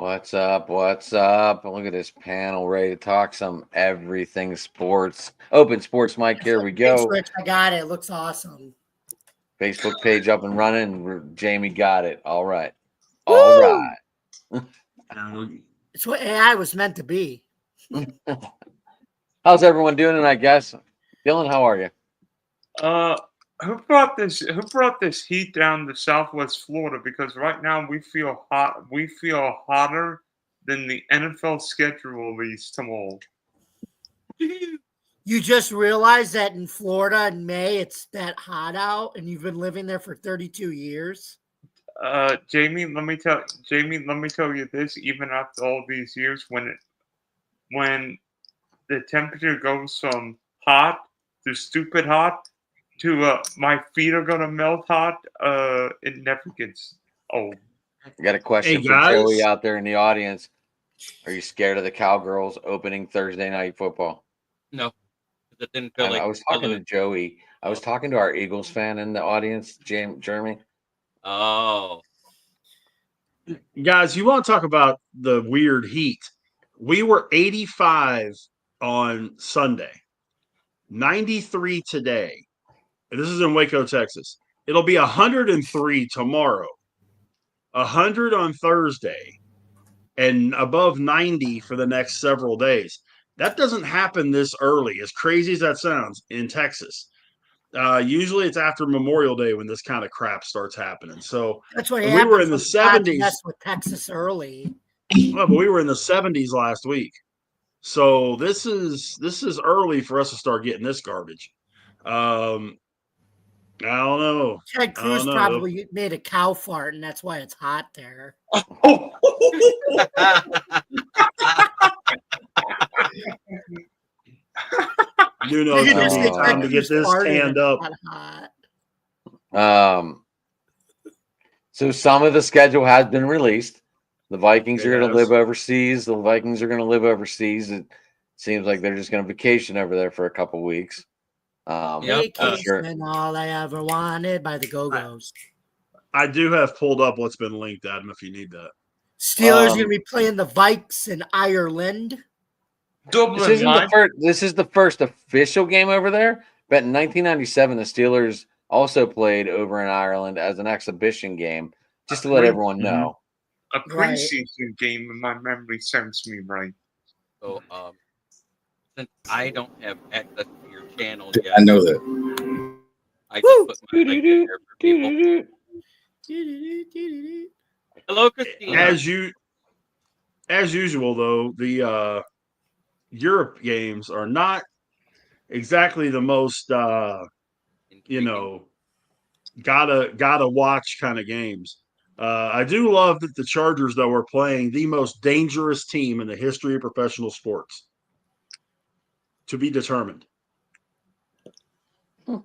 What's up? What's up? Look at this panel ready to talk some everything sports. Open sports mic. Here we go. Rich, I got it. It looks awesome. Facebook page up and running. Jamie got it. All right. All right. It's what AI was meant to be. How's everyone doing tonight, guys? Dylan, how are you? Who brought this heat down to Southwest Florida? Because right now we feel hot. We feel hotter than the NFL schedule released tomorrow. You just realized that in Florida in May it's that hot out, and you've been living there for 32 years. Jamie, let me tell you this. Even after all these years, when the temperature goes from hot to stupid hot to my feet are gonna melt hot, it never gets old. I got a question for Joey out there in the audience. Are you scared of the Cowgirls opening Thursday night football? No. It didn't feel like I was talking to Joey. I was talking to our Eagles fan in the audience, Jeremy. Oh. Guys, you want to talk about the weird heat? We were 85 on Sunday, 93 today. And this is in Waco, Texas. It'll be 103 tomorrow, 100 on Thursday, and above 90 for the next several days. That doesn't happen this early, as crazy as that sounds, in Texas. Usually it's after Memorial Day when this kind of crap starts happening. So that's what we were in the 70s. That's with Texas early. Well, but we were in the 70s last week. So this is early for us to start getting this garbage. I don't know. Ted Cruz probably made a cow fart, and that's why it's hot there. You know, it's gonna be time to get this canned up. So some of the schedule has been released. The Vikings are going to live overseas. It seems like they're just going to vacation over there for a couple weeks. Vacation, all I ever wanted by the Go-Go's. I do have pulled up what's been linked, Adam, if you need that. Steelers going to be playing the Vikes in Ireland. This is the first official game over there. But in 1997, the Steelers also played over in Ireland as an exhibition game, just to let everyone know. A preseason game, if my memory serves me right. So, since I don't have access to your channel yet, I know that. I just put my link in there for people. Hello, Christina. As usual, though, the Europe games are not exactly the most gotta watch kind of games. I do love that the Chargers, though, are playing the most dangerous team in the history of professional sports. To be determined.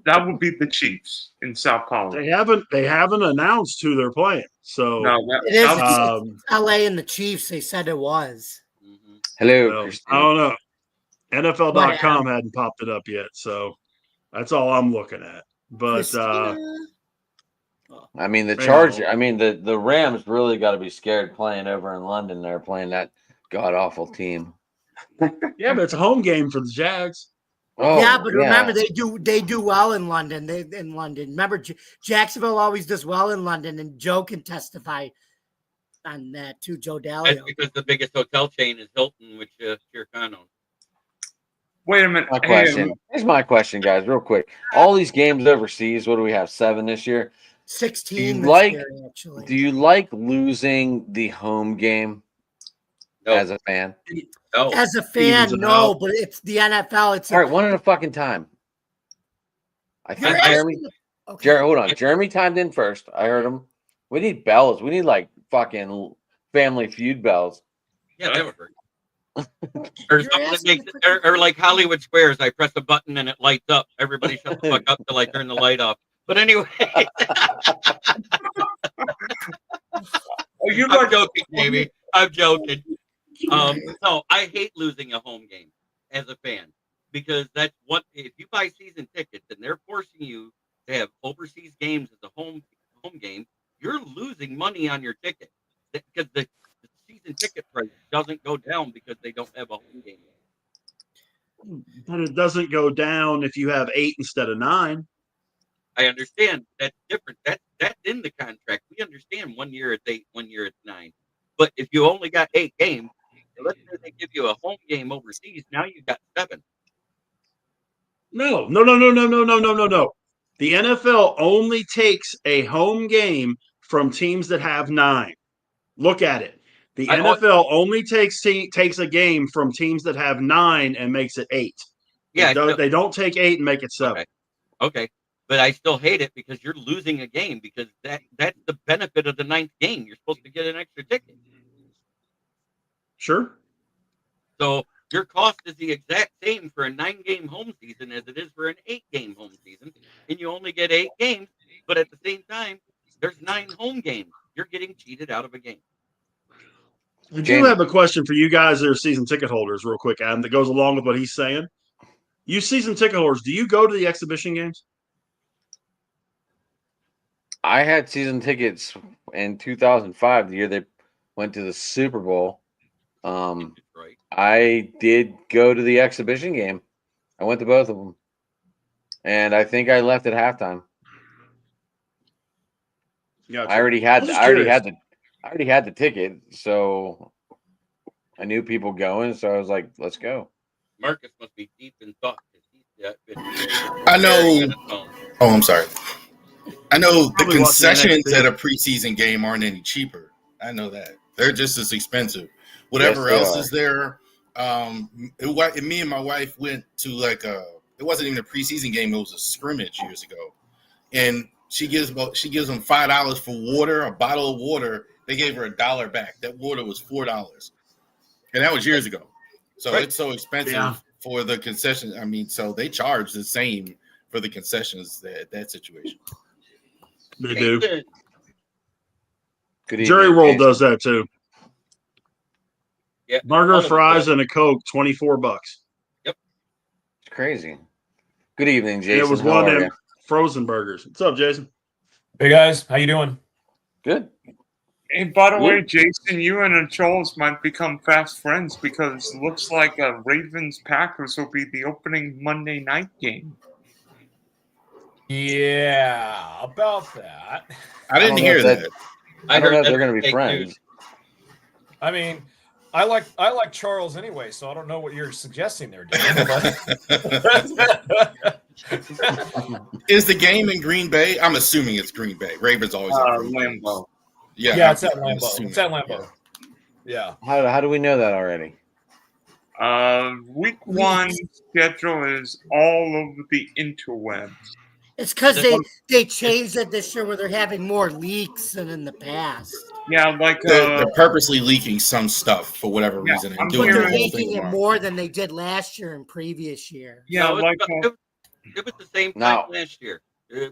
That would be the Chiefs in Sao Paulo. They haven't announced who they're playing. So it is LA and the Chiefs. They said it was. Hello, I don't know. NFL.com hadn't popped it up yet, so that's all I'm looking at. But I mean, the Rams really got to be scared playing over in London. They're playing that god awful team. Yeah, but it's a home game for the Jags. Oh, yeah, but remember they do well in London. Remember, Jacksonville always does well in London, and Joe can testify on that too. Joe Dalio. That's because the biggest hotel chain is Hilton, which Shirkan owns. Wait a minute. Here's my question, guys, real quick. All these games overseas, what do we have? 7 this year? 16. Do you like losing the home game as a fan? No. As a fan, no, but it's the NFL. It's all right, one at a fucking time. I think hold on. Jeremy timed in first. I heard him. We need bells. We need like fucking Family Feud bells. Yeah, that would work. or like Hollywood Squares, I press a button and it lights up. Everybody shut the fuck up till I turn the light off. But anyway, I'm joking, Jamie. I'm joking. No, I hate losing a home game as a fan because that's what if you buy season tickets and they're forcing you to have overseas games as a home game, you're losing money on your ticket because the season ticket doesn't go down because they don't have a home game. But it doesn't go down if you have 8 instead of 9. I understand that's different. That's in the contract. We understand 1 year it's 8, 1 year it's 9. But if you only got 8 games, let's say they give you a home game overseas, now you got 7. No. The NFL only takes a home game from teams that have 9. Look at it. The NFL only takes a game from teams that have 9 and makes it 8. Yeah, They don't take 8 and make it 7. Okay. But I still hate it because you're losing a game because that's the benefit of the 9th game. You're supposed to get an extra ticket. Sure. So your cost is the exact same for a 9-game home season as it is for an 8-game home season, and you only get 8 games. But at the same time, there's 9 home games. You're getting cheated out of a game. I do have a question for you guys that are season ticket holders, real quick, Adam, that goes along with what he's saying. You season ticket holders, do you go to the exhibition games? I had season tickets in 2005, the year they went to the Super Bowl. Right. I did go to the exhibition game. I went to both of them, and I think I left at halftime. Gotcha. I already had the ticket, so I knew people going. So I was like, "Let's go." Marcus must be deep in thought. I know. Oh, I'm sorry. I know the Probably concessions NXT. at a preseason game aren't any cheaper. I know that. They're just as expensive. Whatever Yes, else are. is there. Me and my wife went to it wasn't even a preseason game. It was a scrimmage years ago. And she gives them $5 for water, a bottle of water. They gave her $1 back. That water was $4. And that was years ago. So It's so expensive for the concession. I mean, so they charge the same for the concessions that situation. They do. Good evening, Jerry World Jason. does that too. Yeah, Burger, fries, and a Coke, $24. It's crazy. Good evening, Jason. And it was How one are of them you? frozen burgers. What's up, Jason? Hey guys, how you doing? Good. Hey, by the way, Jason, you and Charles might become fast friends because it looks like Ravens Packers will be the opening Monday night game. Yeah, about that. I didn't hear that. I don't know if they're that's going to be fake friends. news. I mean, I like Charles anyway, so I don't know what you're suggesting there, Dan. But... Is the game in Green Bay? I'm assuming it's Green Bay. Ravens always have Green Bay. Lambeau. Yeah, it's at Lambeau. It's at Lambeau. Yeah. How do we know that already? Week 1 schedule is all over the interwebs. It's because they changed it this year where they're having more leaks than in the past. Yeah, like they're purposely leaking some stuff for whatever reason and I'm doing But the they're whole leaking thing it wrong. more than they did last year and previous year. yeah, No, like it was the same time last year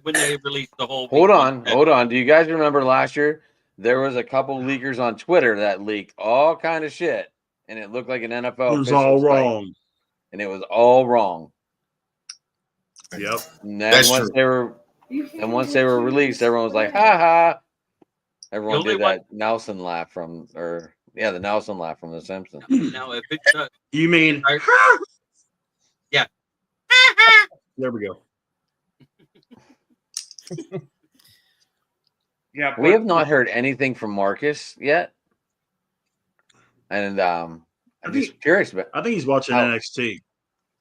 when they released the whole. Hold on. Do you guys remember last year? There was a couple leakers on Twitter that leaked all kind of shit, and it looked like an NFL. It was official all site, wrong. and it was all wrong. Yep. And then That's once true. they were released, everyone was like, "Ha ha!" Everyone The only did that Nelson laugh from, the Nelson laugh from The Simpsons. Now, if it's You mean? Yeah. There we go. yeah, We have not heard anything from Marcus yet, and I'm just curious about. I think he's watching How- NXT.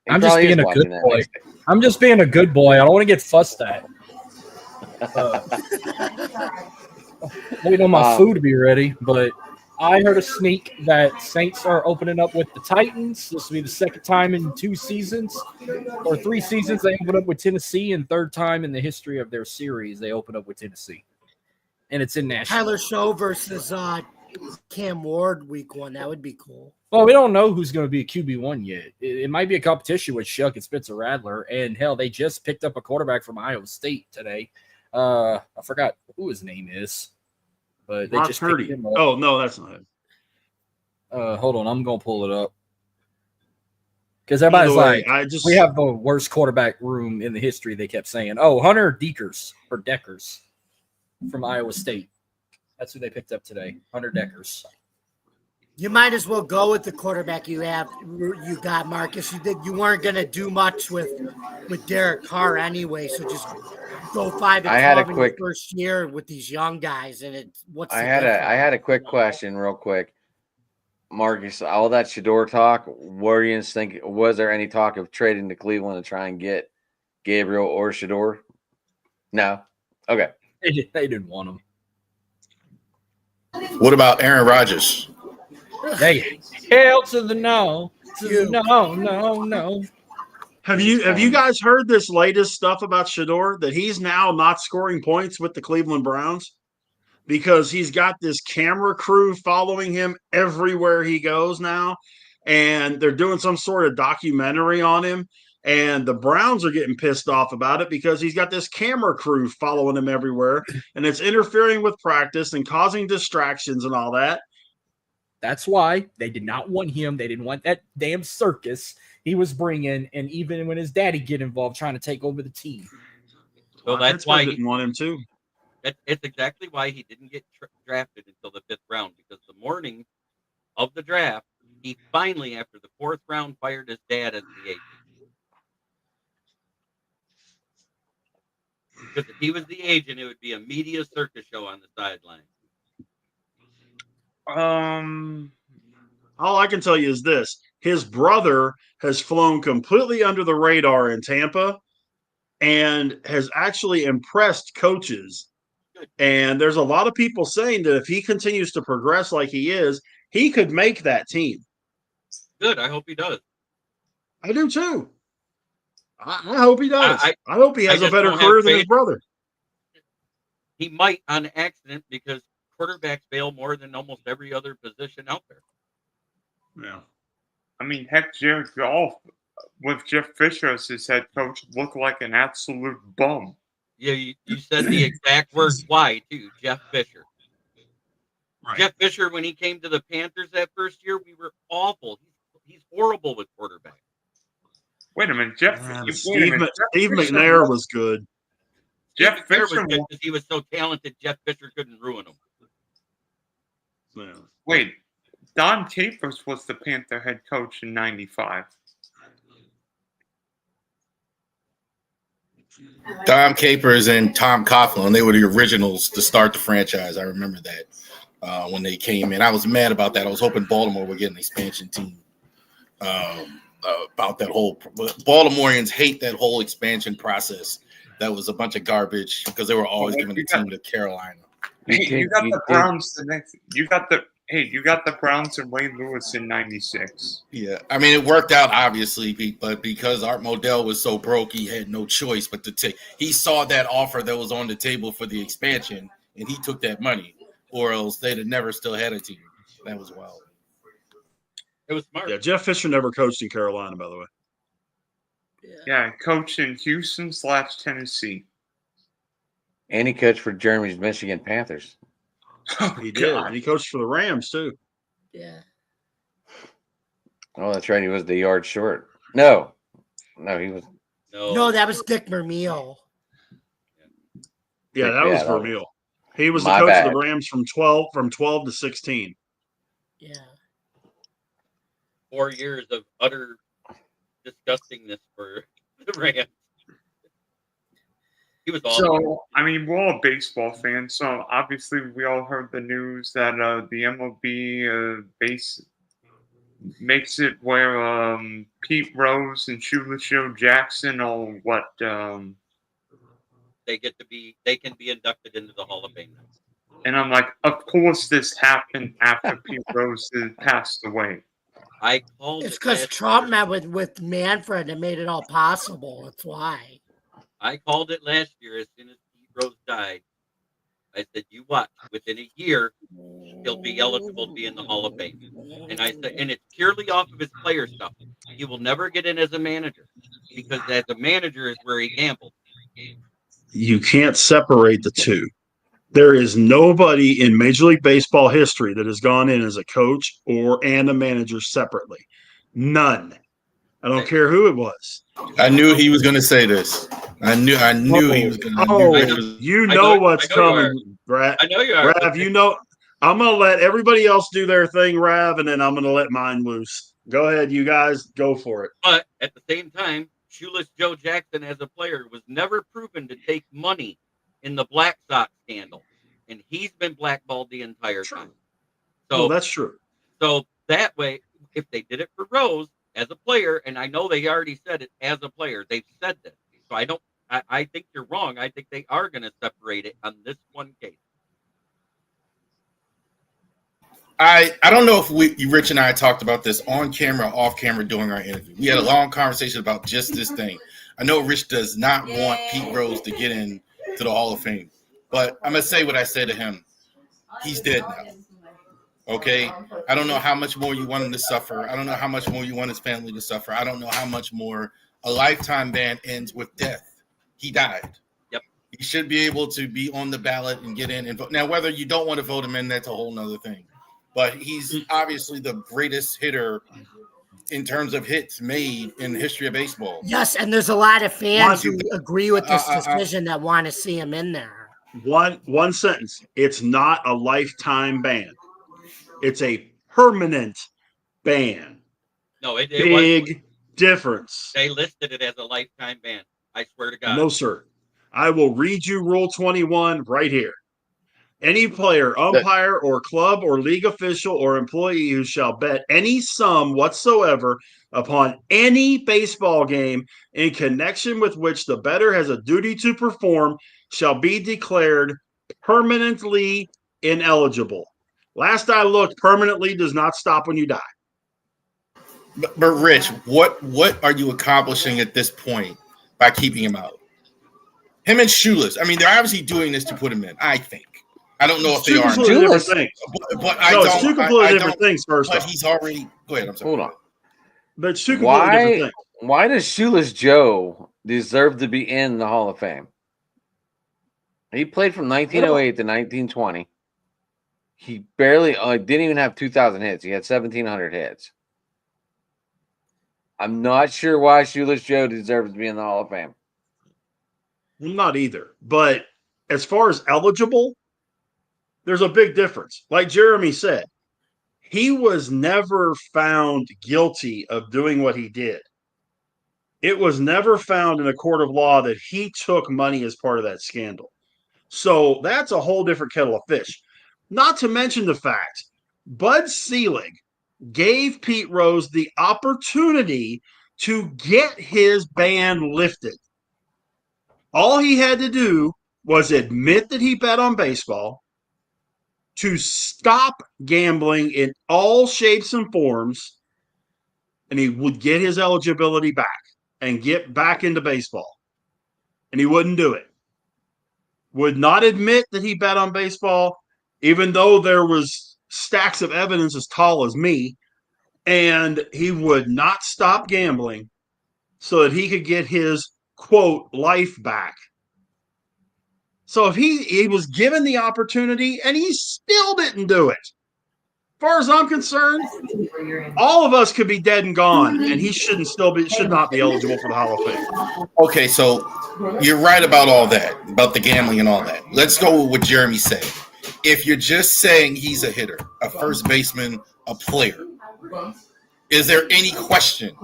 He I'm just probably is being a watching good that boy. next day. I'm just being a good boy. I don't want to get fussed at. Waiting on my food to be ready, but I heard a sneak that Saints are opening up with the Titans. This will be the second time in 2 seasons or 3 seasons they open up with Tennessee, and third time in the history of their series they open up with Tennessee. And it's in Nashville. Tyler Show versus Cam Ward week 1. That would be cool. Well, we don't know who's going to be a QB1 yet. It might be a competition with Shuck and Spencer Rattler. And hell, they just picked up a quarterback from Iowa State today. I forgot who his name is, but they Brock just Purdy. picked him up. Oh no, that's not him. Hold on, I'm going to pull it up. Because everybody's Either way, like, we have the worst quarterback room in the history, they kept saying. Oh, Hunter Deckers from Iowa State. That's who they picked up today, Hunter Deckers. You might as well go with the quarterback you got, Marcus. You weren't gonna do much with Derek Carr anyway, so just go 5-12 in your first year with these young guys. And I had a quick question, real quick, Marcus. All that Shador talk. What do you think? Was there any talk of trading to Cleveland to try and get Gabriel or Shador? No. Okay. They didn't want him. What about Aaron Rodgers? Hey, hell to the no. No. Have you guys heard this latest stuff about Shador, that he's now not scoring points with the Cleveland Browns because he's got this camera crew following him everywhere he goes now, and they're doing some sort of documentary on him, and the Browns are getting pissed off about it because he's got this camera crew following him everywhere, and it's interfering with practice and causing distractions and all that. That's why they did not want him. They didn't want that damn circus he was bringing, and even when his daddy get involved trying to take over the team. So that's why he didn't want him too. It's exactly why he didn't get drafted until the 5th round, because the morning of the draft, he finally, after the 4th round, fired his dad as the agent. Because if he was the agent, it would be a media circus show on the sideline. All I can tell you is this: his brother has flown completely under the radar in Tampa and has actually impressed coaches. And there's a lot of people saying that if he continues to progress like he is, he could make that team. Good. I hope he does. I do too. I hope he does. I hope he has a better career than his brother. He might on accident, because quarterbacks fail more than almost every other position out there. Yeah. I mean, heck, Jared Goff with Jeff Fisher as his head coach looked like an absolute bum. Yeah, you said the exact words. Why, too, Jeff Fisher. Right. Jeff Fisher, when he came to the Panthers that first year, we were awful. He's horrible with quarterbacks. Wait a minute, Steve McNair was good. Jeff Fisher was good because he was so talented. Jeff Fisher couldn't ruin him. Yeah. Wait, Don Capers was the Panther head coach in '95. Dom Capers and Tom Coughlin, they were the originals to start the franchise. I remember that when they came in. I was mad about that. I was hoping Baltimore would get an expansion team. About that whole Baltimoreans hate that whole expansion process. That was a bunch of garbage because they were always giving the team to Carolina. Hey, you got the Browns you got the Browns and Ray Lewis in '96. Yeah, I mean, it worked out obviously, but because Art Modell was so broke, he had no choice but to take. He saw that offer that was on the table for the expansion, and he took that money, or else they'd have never still had a team. That was wild. It was smart. Yeah, Jeff Fisher never coached in Carolina, by the way. Yeah, coached in Houston/Tennessee. And he coached for Jeremy's Michigan Panthers. He did. He coached for the Rams too. Yeah. Oh, that's right. He was the yard short. No, he was. No, that was Dick Vermeil. Yeah, that was Vermeil. He was the coach of the Rams from 12 to 16. Yeah. 4 years of utter disgustingness for the Rams. He was awesome. So, I mean, we're all baseball fans, so obviously we all heard the news that the MLB makes it where Pete Rose and Shoeless Jackson all they can be inducted into the Hall of Fame. And I'm like, of course this happened after Pete Rose passed away. It's because Trump met with Manfred and made it all possible. That's why. I called it last year as soon as Pete Rose died. I said, you watch. Within a year, he'll be eligible to be in the Hall of Fame. And I said, and it's purely off of his player stuff. He will never get in as a manager, because as a manager is where he gambled. You can't separate the two. There is nobody in Major League Baseball history that has gone in as a coach and a manager separately. None. I don't care who it was. I knew he was going to say this. I knew he was going to. You know what's coming, Brad. I know you are. Brad, you know I'm going to let everybody else do their thing, Rav, and then I'm going to let mine loose. Go ahead, you guys. Go for it. But at the same time, Shoeless Joe Jackson as a player was never proven to take money in the Black Sox scandal. And he's been blackballed the entire time. So well, that's true. So that way, if they did it for Rose as a player, and I know they already said it as a player, they've said this. So I think you're wrong. I think they are going to separate it on this one case. I don't know if Rich and I talked about this on camera, off camera during our interview. We had a long conversation about just this thing. I know Rich does not want Pete Rose to get in to the Hall of Fame, but I'm going to say what I said to him. He's dead now. Okay? I don't know how much more you want him to suffer. I don't know how much more you want his family to suffer. I don't know how much more a lifetime ban ends with death. He died. Yep. He should be able to be on the ballot and get in and vote. Now, whether you don't want to vote him in, that's a whole nother thing. But he's obviously the greatest hitter in terms of hits made in the history of baseball. Yes, and there's a lot of fans who agree with this decision that want to see him in there. One sentence. It's not a lifetime ban. It's a permanent ban. No, it big difference. They listed it as a lifetime ban. I swear to God. No, sir. I will read you Rule 21 right here. Any player, umpire, or club or league official or employee who shall bet any sum whatsoever upon any baseball game in connection with which the bettor has a duty to perform shall be declared permanently ineligible. Last I looked, permanently does not stop when you die. But Rich, what are you accomplishing at this point by keeping him out? Him and Shoeless. I mean, they're obviously doing this to put him in, I think. I don't know if they are. Two completely different things. But I don't. It's two completely different things, first But off. he's already. Go ahead. I'm sorry. Hold on. But it's two completely different things. Why does Shoeless Joe deserve to be in the Hall of Fame? He played from 1908 to 1920. He barely didn't even have 2,000 hits. He had 1,700 hits. I'm not sure why Shoeless Joe deserves to be in the Hall of Fame. I'm not either. But as far as eligible, there's a big difference. Like Jeremy said, he was never found guilty of doing what he did. It was never found in a court of law that he took money as part of that scandal. So that's a whole different kettle of fish. Not to mention the fact Bud Selig gave Pete Rose the opportunity to get his ban lifted. All he had to do was admit that he bet on baseball, to stop gambling in all shapes and forms, and he would get his eligibility back and get back into baseball. And he wouldn't do it. Would not admit that he bet on baseball, even though there was stacks of evidence as tall as me, and he would not stop gambling so that he could get his, quote, life back. So if he was given the opportunity and he still didn't do it, as far as I'm concerned, all of us could be dead and gone, and he should not be eligible for the Hall of Fame. Okay, so you're right about all that, about the gambling and all that. Let's go with what Jeremy said. If you're just saying he's a hitter, a first baseman, a player, is there any question?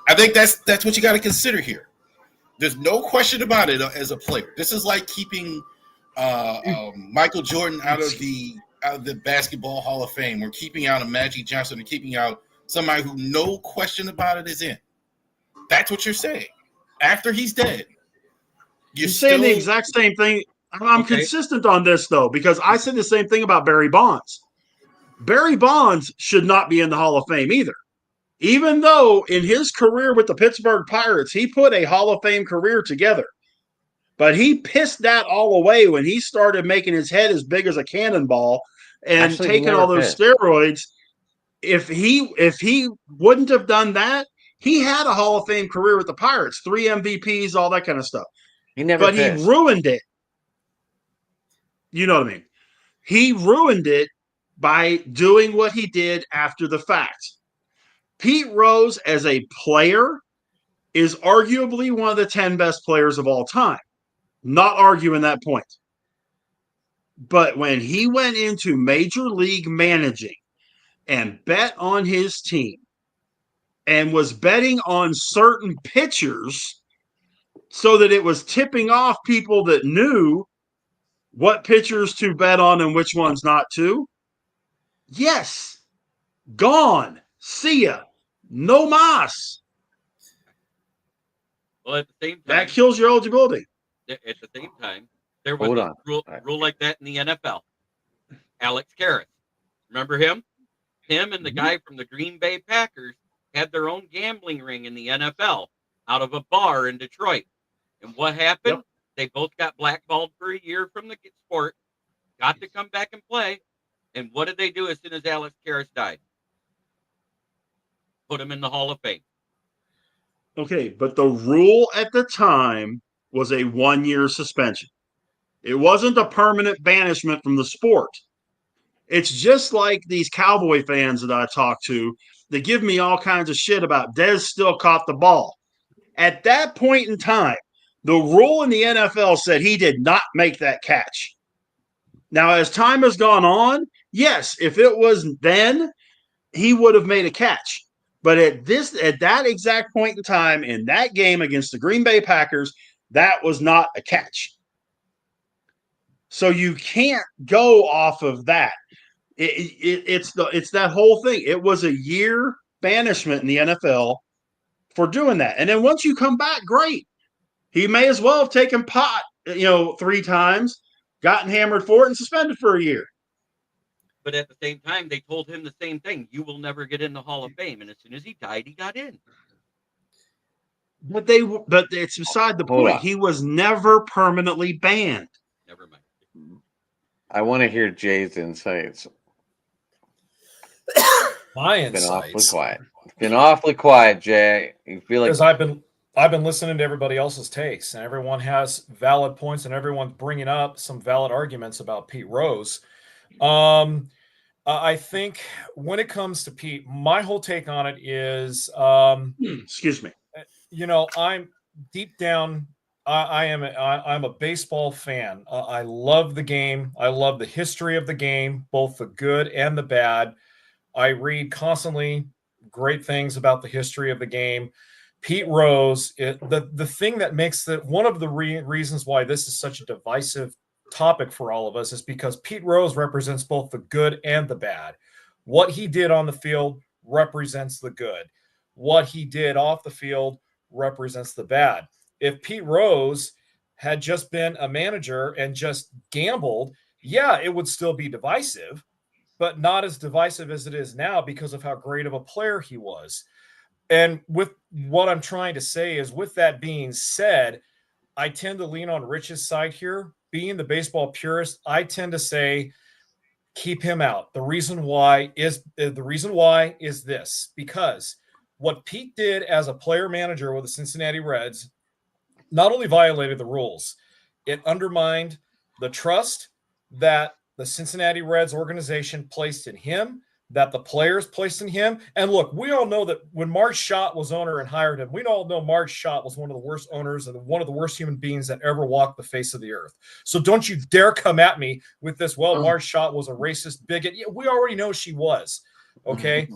I think that's what you got to consider here. There's no question about it as a player. This is like keeping Michael Jordan out of the Basketball Hall of Fame. We're keeping out a Magic Johnson and keeping out somebody who no question about it is in. That's what you're saying. After he's dead. You're saying the exact same thing. I'm consistent on this, though, because I said the same thing about Barry Bonds. Barry Bonds should not be in the Hall of Fame either. Even though in his career with the Pittsburgh Pirates, he put a Hall of Fame career together. But he pissed that all away when he started making his head as big as a cannonball and taking all those steroids. If he wouldn't have done that, he had a Hall of Fame career with the Pirates, 3 MVPs, all that kind of stuff. He ruined it. You know what I mean? He ruined it by doing what he did after the fact. Pete Rose, as a player, is arguably one of the 10 best players of all time. Not arguing that point. But when he went into Major League managing and bet on his team and was betting on certain pitchers so that it was tipping off people that knew what pitchers to bet on and which ones not to, yes, gone. See ya. No mas. Well, at the same time, that kills your eligibility. At the same time, there was a rule like that in the NFL. Alex Karras, remember him? Him and the guy from the Green Bay Packers had their own gambling ring in the NFL out of a bar in Detroit. And what happened? Yep. They both got blackballed for a year from the sport, got to come back and play. And what did they do as soon as Alex Karras died? Put him in the Hall of Fame. Okay, but the rule at the time was a 1-year suspension. It wasn't a permanent banishment from the sport. It's just like these Cowboy fans that I talk to that give me all kinds of shit about Dez still caught the ball. At that point in time, the rule in the NFL said he did not make that catch. Now, as time has gone on, yes, if it was then, he would have made a catch. But at that exact point in time in that game against the Green Bay Packers, that was not a catch. So you can't go off of that. It's that whole thing. It was a year banishment in the NFL for doing that. And then once you come back, great. He may as well have taken pot, 3 times, gotten hammered for it, and suspended for a year. But at the same time, they told him the same thing. You will never get in the Hall of Fame. And as soon as he died, he got in. But it's beside the point. He was never permanently banned. Never mind. I want to hear Jay's insights. My insights. Been awfully quiet, Jay. You feel like because I've been listening to everybody else's takes, and everyone has valid points, and everyone's bringing up some valid arguments about Pete Rose. I think when it comes to Pete, my whole take on it is, excuse me. I'm deep down. I'm a baseball fan. I love the game. I love the history of the game, both the good and the bad. I read constantly great things about the history of the game. Pete Rose, the thing that makes one of the reasons why this is such a divisive topic for all of us is because Pete Rose represents both the good and the bad. What he did on the field represents the good. What he did off the field represents the bad. If Pete Rose had just been a manager and just gambled, yeah, it would still be divisive, but not as divisive as it is now because of how great of a player he was. And with what I'm trying to say is, with that being said, I tend to lean on Rich's side here. Being the baseball purist, I tend to say keep him out. The reason why is this, because what Pete did as a player manager with the Cincinnati Reds not only violated the rules, it undermined the trust that the Cincinnati Reds organization placed in him, that the players placed in him. And look, we all know that when Mark Schott was owner and hired him, we all know Mark Schott was one of the worst owners and one of the worst human beings that ever walked the face of the earth. So don't you dare come at me with this, Mark Schott was a racist bigot. Yeah, we already know she was, okay?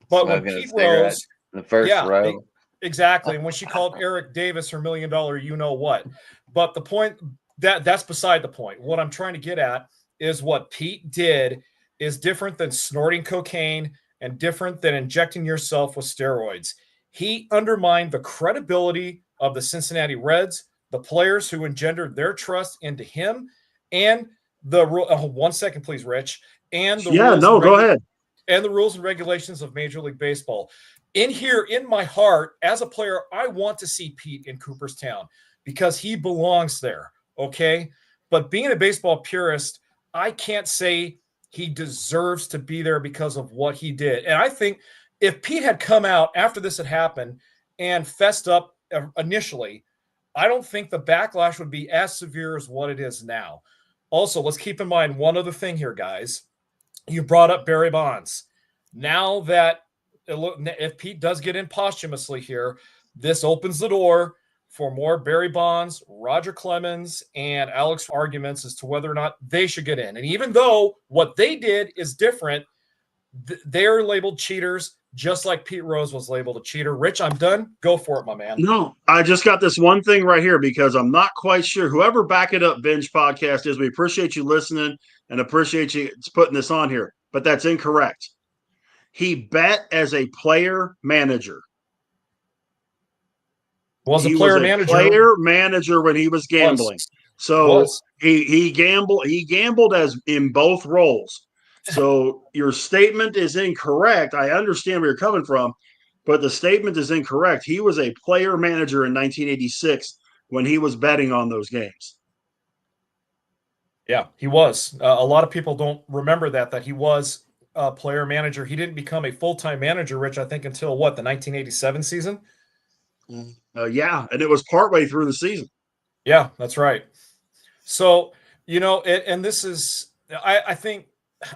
But when Pete Rose... the first row. Exactly. And when she called Eric Davis her $1 million, you know what. But the point, that's beside the point. What I'm trying to get at is what Pete did is different than snorting cocaine and different than injecting yourself with steroids. He undermined the credibility of the Cincinnati Reds, the players who engendered their trust into him, and the rule. 1 second, please, Rich. And the go ahead. And the rules and regulations of Major League Baseball. In here, in my heart, as a player, I want to see Pete in Cooperstown because he belongs there, okay? But being a baseball purist, I can't say he deserves to be there because of what he did. And I think if Pete had come out after this had happened and fessed up initially, I don't think the backlash would be as severe as what it is now. Also, let's keep in mind one other thing here, guys. You brought up Barry Bonds. Now that if Pete does get in posthumously here, this opens the door for more Barry Bonds, Roger Clemens, and Alex arguments as to whether or not they should get in. And even though what they did is different, they're labeled cheaters, just like Pete Rose was labeled a cheater. Rich, I'm done. Go for it, my man. No, I just got this one thing right here because I'm not quite sure. Whoever Back It Up Binge podcast is, we appreciate you listening and appreciate you putting this on here, but that's incorrect. He bet as a player manager. He was player manager when he was gambling. He gambled as in both roles. So your statement is incorrect. I understand where you're coming from, but the statement is incorrect. He was a player manager in 1986 when he was betting on those games. Yeah, he was. A lot of people don't remember that he was a player manager. He didn't become a full-time manager, Rich, I think, until what, the 1987 season? Yeah, and it was partway through the season. Yeah, that's right. So, and this is, I think,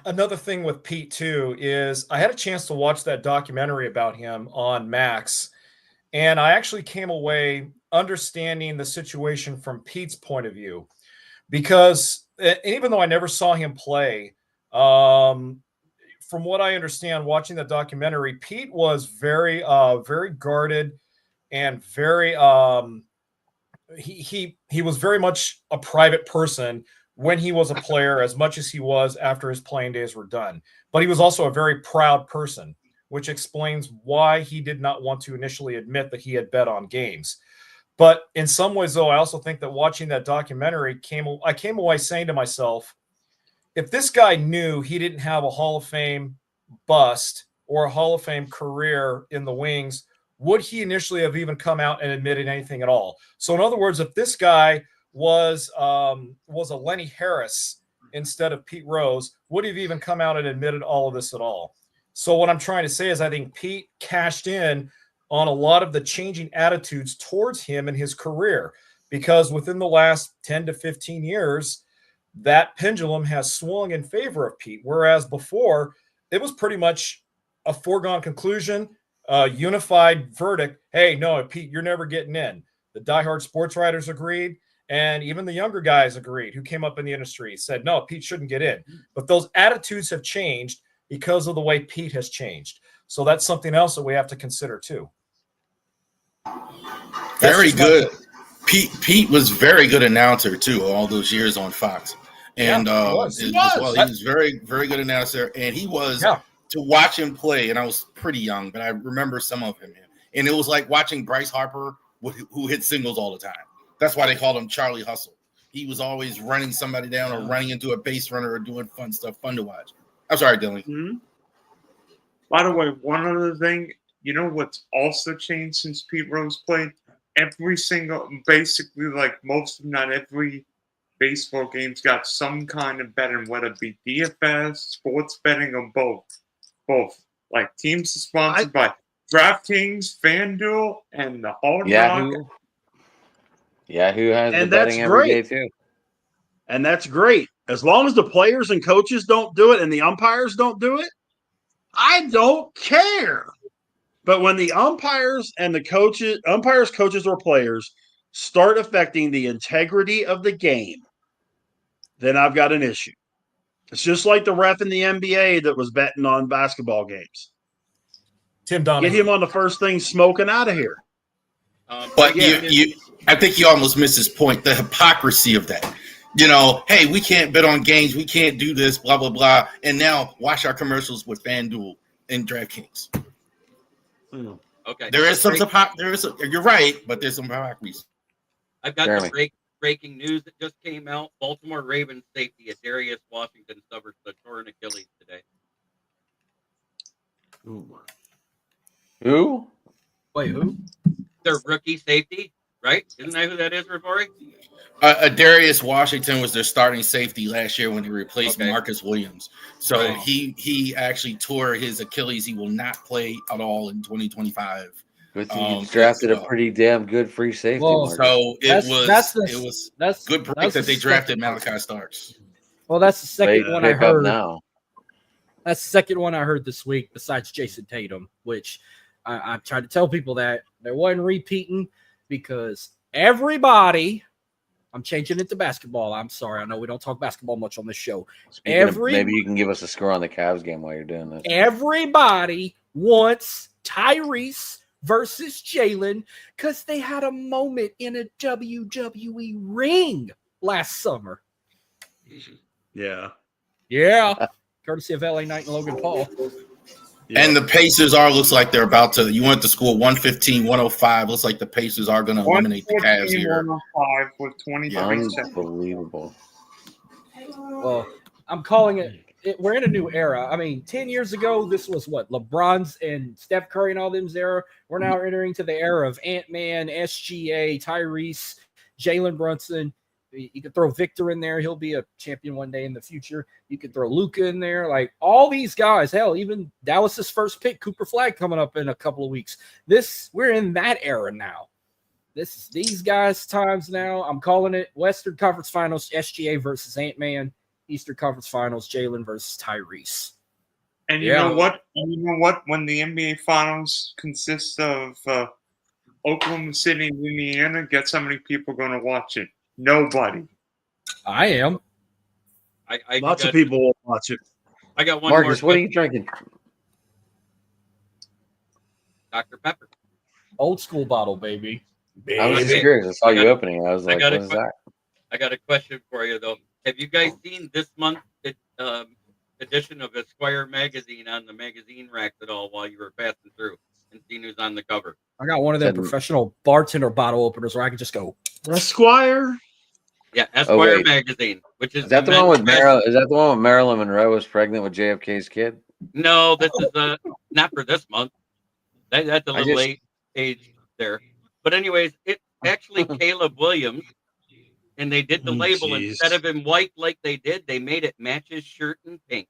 another thing with Pete too is I had a chance to watch that documentary about him on Max, and I actually came away understanding the situation from Pete's point of view, because even though I never saw him play, from what I understand, watching the documentary, Pete was very, very guarded and very, he was very much a private person when he was a player, as much as he was after his playing days were done. But he was also a very proud person, which explains why he did not want to initially admit that he had bet on games. But in some ways, though, I also think that watching that documentary, I came away saying to myself, if this guy knew he didn't have a Hall of Fame bust or a Hall of Fame career in the wings, would he initially have even come out and admitted anything at all? So in other words, if this guy was a Lenny Harris instead of Pete Rose, would he have even come out and admitted all of this at all? So what I'm trying to say is I think Pete cashed in on a lot of the changing attitudes towards him in his career, because within the last 10 to 15 years, that pendulum has swung in favor of Pete, whereas before it was pretty much a foregone conclusion, unified verdict. Hey, no, Pete, you're never getting in. The diehard sports writers agreed. And even the younger guys agreed who came up in the industry, said, no, Pete shouldn't get in. But those attitudes have changed because of the way Pete has changed. So that's something else that we have to consider too. Very good. Pete was very good announcer too, all those years on Fox. And he was very, very good announcer. And he was to watch him play, and I was pretty young, but I remember some of him. And it was like watching Bryce Harper, who hit singles all the time. That's why they called him Charlie Hustle. He was always running somebody down or running into a base runner or doing fun stuff, fun to watch. I'm sorry, Dylan. Mm-hmm. By the way, one other thing, what's also changed since Pete Rose played? Basically, like most, if not every baseball game's got some kind of betting, whether it be DFS, sports betting, or both. Like teams are sponsored by DraftKings, FanDuel, and the Hard Rock. Yahoo has the betting every day too. And that's great. As long as the players and coaches don't do it and the umpires don't do it, I don't care. But when the umpires and the coaches, coaches, or players start affecting the integrity of the game, then I've got an issue. It's just like the ref in the NBA that was betting on basketball games. Tim Donahue. Get him on the first thing smoking out of here. But I think you almost missed his point, the hypocrisy of that. Hey, we can't bet on games. We can't do this, blah, blah, blah. And now watch our commercials with FanDuel and DraftKings. Okay. You're right, but there's some hypocrisy. I've got the breaking news that just came out. Baltimore Ravens safety Darius Washington suffers the torn Achilles today. Who? Wait, who? Their rookie safety, right? Isn't that who that is, Rory? Darius Washington was their starting safety last year when they replaced Marcus Williams. So he actually tore his Achilles. He will not play at all in 2025. Good thing you drafted a pretty damn good free safety. Well, so it was good break that they drafted Malachi Starks. Well, that's the second one I heard. Now. That's the second one I heard this week besides Jason Tatum, which I've tried to tell people that there wasn't repeating because Everybody, I'm changing it to basketball. I'm sorry. I know we don't talk basketball much on this show. Maybe you can give us a score on the Cavs game while you're doing this. Everybody wants Tyrese versus Jalen because they had a moment in a WWE ring last summer. Yeah. Yeah. Courtesy of LA Knight and Logan Paul. Yeah. And the Pacers looks like they're about to. You want to score 115, 105. Looks like the Pacers are going to eliminate the Cavs here. 105 with 23 seconds. Unbelievable. Well, I'm calling it. We're in a new era. I mean, 10 years ago, this was what? LeBron's and Steph Curry and all them's era. We're now entering to the era of Ant-Man, SGA, Tyrese, Jalen Brunson. You could throw Victor in there. He'll be a champion one day in the future. You could throw Luka in there. Like all these guys, hell, even Dallas's first pick, Cooper Flagg, coming up in a couple of weeks. We're in that era now. This is these guys' times now. I'm calling it Western Conference Finals, SGA versus Ant-Man. Eastern Conference Finals, Jalen versus Tyrese. And you know what? When the NBA Finals consists of Oklahoma City and Indiana, guess how many people are going to watch it? Nobody. I am. Lots of people will watch it. I got one Marcus, more. what are you drinking? Dr. Pepper. Old school bottle, baby. I was just curious. I saw you opening. I was like, what is that? I got a question for you, though. Have you guys seen this month's edition of Esquire magazine on the magazine racks at all while you were passing through and seen who's on the cover? I got one of them professional bartender bottle openers where I can just go. Esquire? Yeah, Esquire magazine, which is that the one with Marilyn? Is that the one with Marilyn Monroe was pregnant with JFK's kid? No, this is not for this month. That's a little late age there. But anyways, it's actually Caleb Williams, and they did the label instead of him white like they did. They made it match his shirt in pink.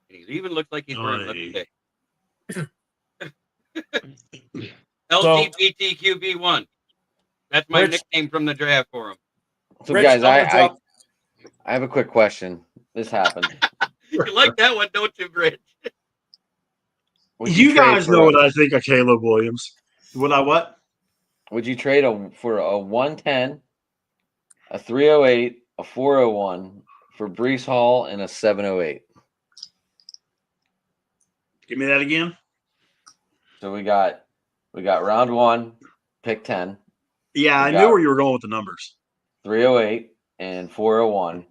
And he even looks like he's wearing lipstick. LGBTQB1. That's my nickname from the draft for him. So, Rich, guys, I have a quick question. This happened. You like that one, don't you, Rich? You guys know what I think of Caleb Williams. Would I what? Would you trade for a 110, a 308, a 401 for Breece Hall and a 708? Give me that again. So we got round 1, pick 10. Yeah, I knew where you were going with the numbers. 308 and 401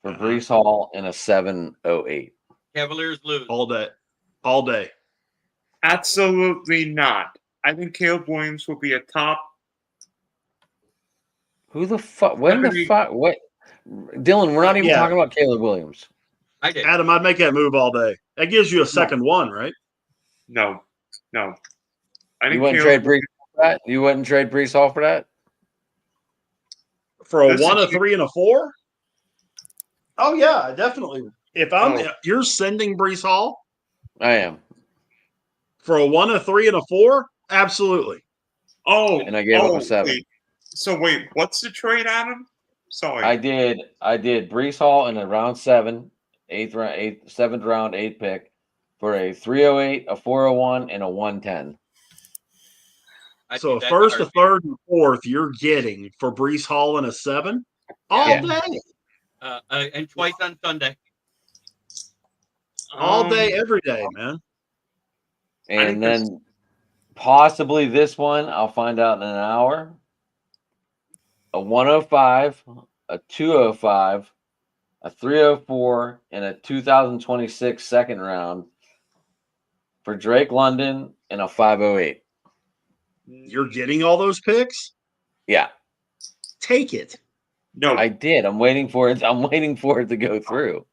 for Breece Hall and a 708. Cavaliers lose. All day. Absolutely not. I think Caleb Williams will be a top. Who the fuck? When the fuck? What? Dylan, we're not even talking about Caleb Williams. I did. Adam, I'd make that move all day. That gives you a second one, right? No. You wouldn't trade Breece for that? You wouldn't trade Breece Hall for that? For a 1, a 3, and a 4? Oh yeah, definitely. If you're sending Breece Hall, I am. For a 1, a 3, and a 4, absolutely. Oh, and I gave him a 7. Wait, what's the trade, Adam? Sorry, I did Breece Hall in a round 7, 7th round 8 pick for a 308, a 401, and a 110. So a first, a third, and a 4th you're getting for Breece Hall and a 7 all day. And twice on Sunday. All day, every day, man. And then possibly this one, I'll find out in an hour. A 105, a 205, a 304, and a 2026 second round for Drake London and a 508. You're getting all those picks? Yeah. Take it. No. I did. I'm waiting for it. I'm waiting for it to go through.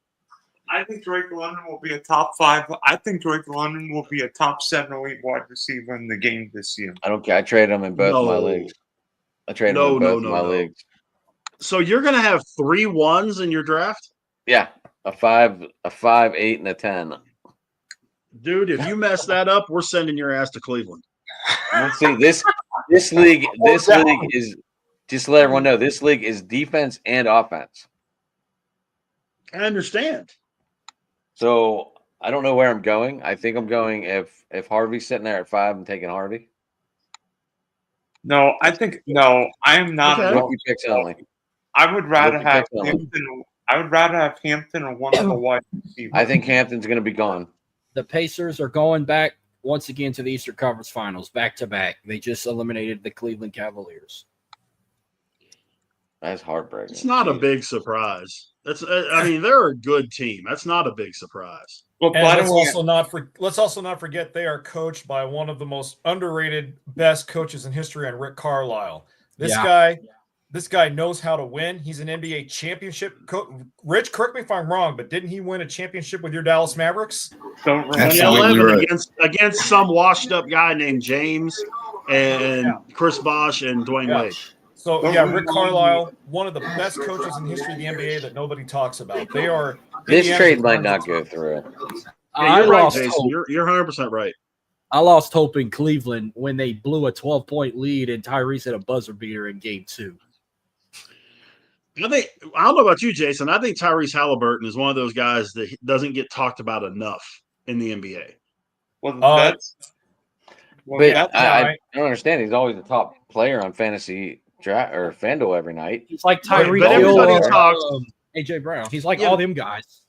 I think Drake London will be a top 5. I think Drake London will be a top 7 or 8 wide receiver in the game this year. I don't care. I traded him in both my leagues. I traded him in both my leagues. So you're going to have 3 1s in your draft? Yeah, a 5, 8, and a 10. Dude, if you mess that up, we're sending your ass to Cleveland. Let's see, this league is, just to let everyone know, this league is defense and offense. I understand. So I don't know where I'm going. I think I'm going if Harvey's sitting there at 5, I'm taking Harvey. No, I am not. Okay. Rookie picks only. I would rather Rookie have picks only. Hampton. I would rather have Hampton or one of the wide receivers. I think Hampton's going to be gone. The Pacers are going back once again to the Eastern Conference Finals, back to back. They just eliminated the Cleveland Cavaliers. That's heartbreaking. It's not a big surprise. I mean, they're a good team. That's not a big surprise. Well, And by the let's way, also not forget they are coached by one of the most underrated, best coaches in history, and Rick Carlisle. This guy knows how to win. He's an NBA championship coach. Rich, correct me if I'm wrong, but didn't he win a championship with your Dallas Mavericks? don't remember. Absolutely 11 right. against some washed up guy named James and Chris Bosh and Dwayne Yeah. Wade. So Rick Carlisle, one of the best coaches in the history of the NBA that nobody talks about. They are This Indiana's trade might the not go through. Yeah, you're right, lost Jason. hope. You're 100% right. I lost hope in Cleveland when they blew a 12-point lead and Tyrese hit a buzzer beater in Game 2. I don't know about you, Jason. I think Tyrese Halliburton is one of those guys that doesn't get talked about enough in the NBA. Well, But that I guy- don't understand. He's always the top player on fantasy draft or FanDuel every night. He's like But Tyreek everybody Hill or talks. AJ Brown. He's like Yeah. all them guys.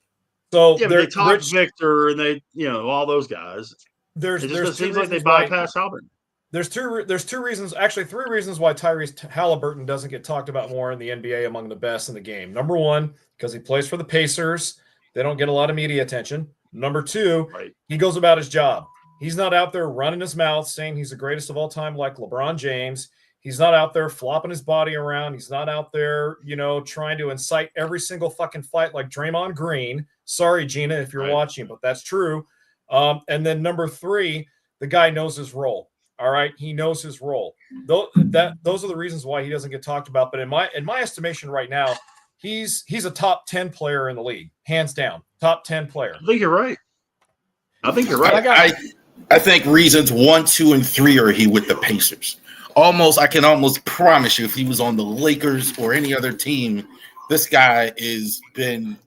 So Yeah, but they talk Victor and they, all those guys. there's It there's just two seems like they reasons why- bypass Halliburton. There's two reasons, actually 3 reasons why Tyrese Halliburton doesn't get talked about more in the NBA among the best in the game. Number 1, because he plays for the Pacers. They don't get a lot of media attention. Number 2, Right. he goes about his job. He's not out there running his mouth saying he's the greatest of all time like LeBron James. He's not out there flopping his body around. He's not out there, trying to incite every single fucking fight like Draymond Green. Sorry, Gina, if you're Right. watching, but that's true. And then number 3, the guy knows his role. All right, he knows his role. Those are the reasons why he doesn't get talked about. But in my estimation right now, he's a top 10 player in the league, hands down, top 10 player. I think you're right. I think reasons 1, 2, and 3 are he with the Pacers. I can almost promise you, if he was on the Lakers or any other team, this guy has been.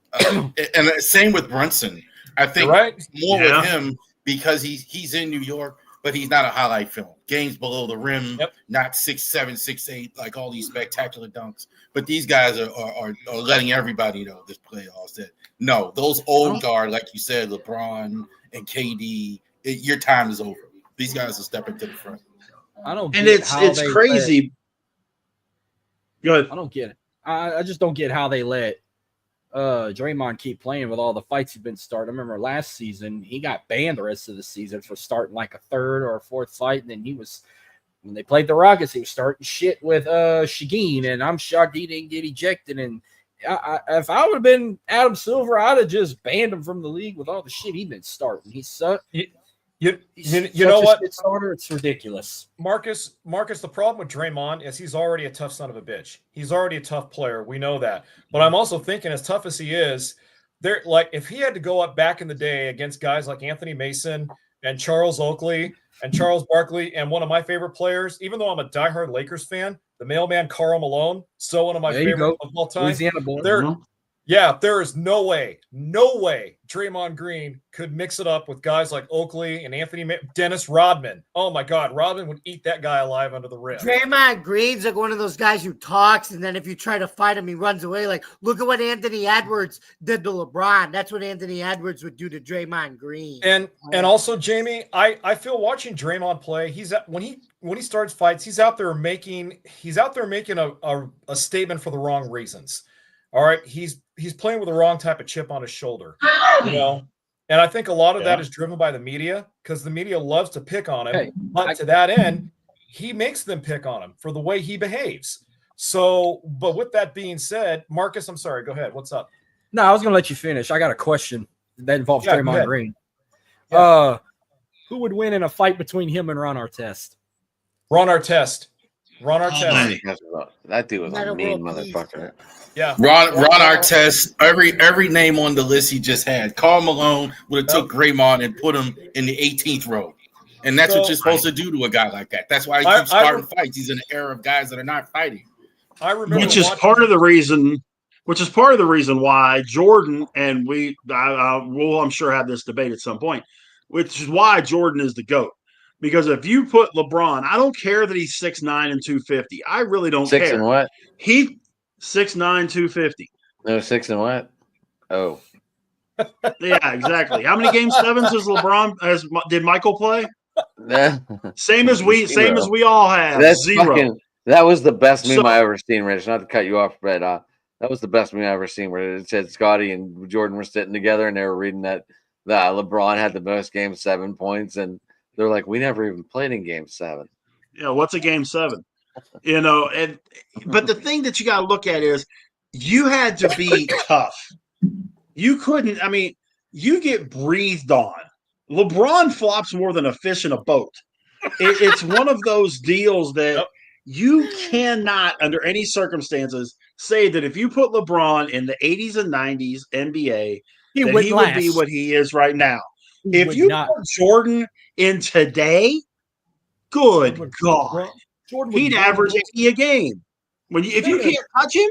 And same with Brunson. I think more with him because he's in New York, but he's not a highlight film. Games below the rim, not 6'7", 6'8", like all these spectacular dunks. But these guys are letting everybody know this playoffs that no, those old guard, like you said, LeBron and KD, your time is over. These guys are stepping to the front. I don't. And get it's how they crazy. Go ahead. I don't get it. I just don't get how they let Draymond keep playing with all the fights he's been starting. I remember last season he got banned the rest of the season for starting like a 3rd or a 4th fight, and then when they played the Rockets, he was starting shit with Shageen, and I'm shocked he didn't get ejected. And if I would have been Adam Silver, I'd have just banned him from the league with all the shit he's been starting. He's such. You know what? Starter, it's ridiculous. Marcus, the problem with Draymond is he's already a tough son of a bitch. He's already a tough player. We know that. But I'm also thinking, as tough as he is, if he had to go up back in the day against guys like Anthony Mason and Charles Oakley and Charles Barkley and one of my favorite players, even though I'm a diehard Lakers fan, the mailman Karl Malone, still one of my favorite of all time. Louisiana boy. There is no way Draymond Green could mix it up with guys like Oakley and Dennis Rodman. Oh my God, Rodman would eat that guy alive under the rim. Draymond Green's like one of those guys who talks, and then if you try to fight him, he runs away. Like, look at what Anthony Edwards did to LeBron. That's what Anthony Edwards would do to Draymond Green. And also, Jamie, I feel watching Draymond play. When he starts fights, he's out there making a statement for the wrong reasons. All right, he's playing with the wrong type of chip on his shoulder, and I think a lot of that is driven by the media because the media loves to pick on him. But to that end, he makes them pick on him for the way he behaves. So, but with that being said, Marcus, I'm sorry, go ahead. What's up? No, I was going to let you finish. I got a question that involves Draymond Green. Who would win in a fight between him and Ron Artest? Ron Artest. That dude was a mean motherfucker. Yeah, Ron Artest. Every name on the list he just had. Karl Malone would have took Draymond and put him in the 18th row, and that's what you're supposed to do to a guy like that. That's why he keeps starting fights. He's in an era of guys that are not fighting. Which is part of the reason which is part of the reason why Jordan and we'll, I'm sure, have this debate at some point, which is why Jordan is the GOAT. Because if you put LeBron, I don't care that he's 6'9" and 250. I really don't Six care. and what? He 6'9", 250. No, 6 and what? Oh. Yeah, exactly. How many game sevens did Michael play? Same as we all have. That's 0. That was the best meme I ever seen, Rich. Not to cut you off, but that was the best meme I ever seen, where it said Scotty and Jordan were sitting together and they were reading that LeBron had the most game 7 points, and they're like, we never even played in game 7. Yeah, what's a game 7? But the thing that you got to look at is you had to be tough. You couldn't. I mean, you get breathed on. LeBron flops more than a fish in a boat. It's one of those deals that you cannot, under any circumstances, say that if you put LeBron in the 80s and 90s NBA, he would be what he is right now. If you put Jordan in today, good God, he'd average 80 a game. If you can't touch him,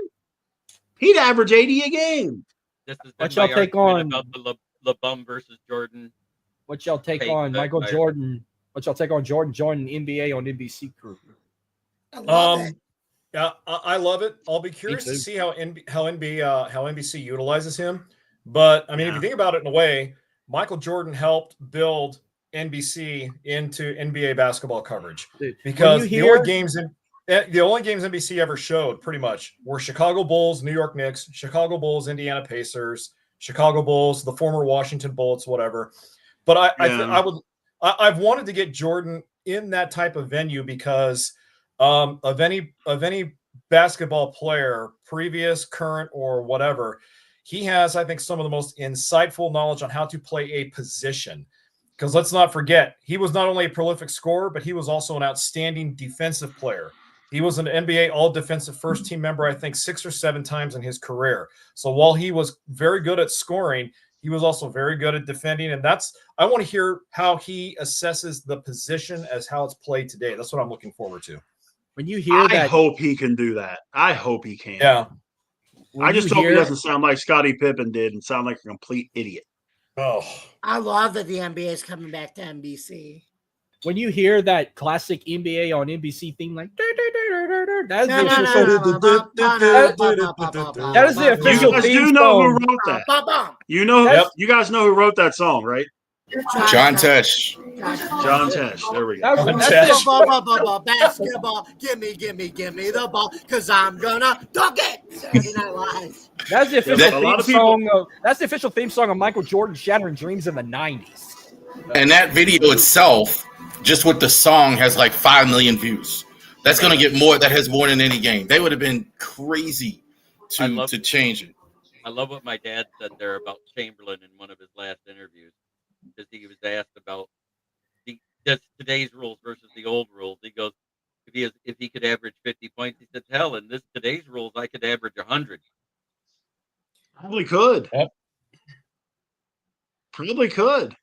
he'd average 80 a game. This is what y'all take on about the LeBum versus Jordan. What y'all take on Michael Jordan? What y'all take on Jordan joining NBA on NBC crew? I love it. Yeah, I love it. I'll be curious to see how NBC utilizes him. But I mean, if you think about it in a way, Michael Jordan helped build NBC into NBA basketball coverage, because the only games NBC ever showed pretty much were Chicago Bulls, New York Knicks, Chicago Bulls, Indiana Pacers, Chicago Bulls, the former Washington Bullets, whatever. But I've wanted to get Jordan in that type of venue because of any basketball player, previous, current, or whatever, he has, I think, some of the most insightful knowledge on how to play a position. Because let's not forget, he was not only a prolific scorer, but he was also an outstanding defensive player. He was an NBA all-defensive first-team member, I think, 6 or 7 times in his career. So while he was very good at scoring, he was also very good at defending. And I want to hear how he assesses the position as how it's played today. That's what I'm looking forward to. When you hear I hope he can do that. I hope he can. Yeah. I just hope he doesn't sound like Scottie Pippen did and sound like a complete idiot. Oh, I love that the NBA is coming back to NBC. When you hear that classic NBA on NBC theme, like that is the official theme song. Who wrote that? You guys know who wrote that song, right? John Tesh. John Tesh. There we go. Basketball. Give me the ball, because I'm gonna dunk it. Saturday Night Live. That's the official theme song. That's the official theme song of Michael Jordan Shattering Dreams in the 90s. And that video itself, just with the song, has like 5 million views. That's going to get more. That has more than any game. They would have been crazy to change it. I love what my dad said there about Chamberlain in one of his last interviews. Because he was asked about today's rules versus the old rules. He goes, if he could average 50 points, he said, hell, in today's rules, I could average 100. Probably could. Yep. Probably could.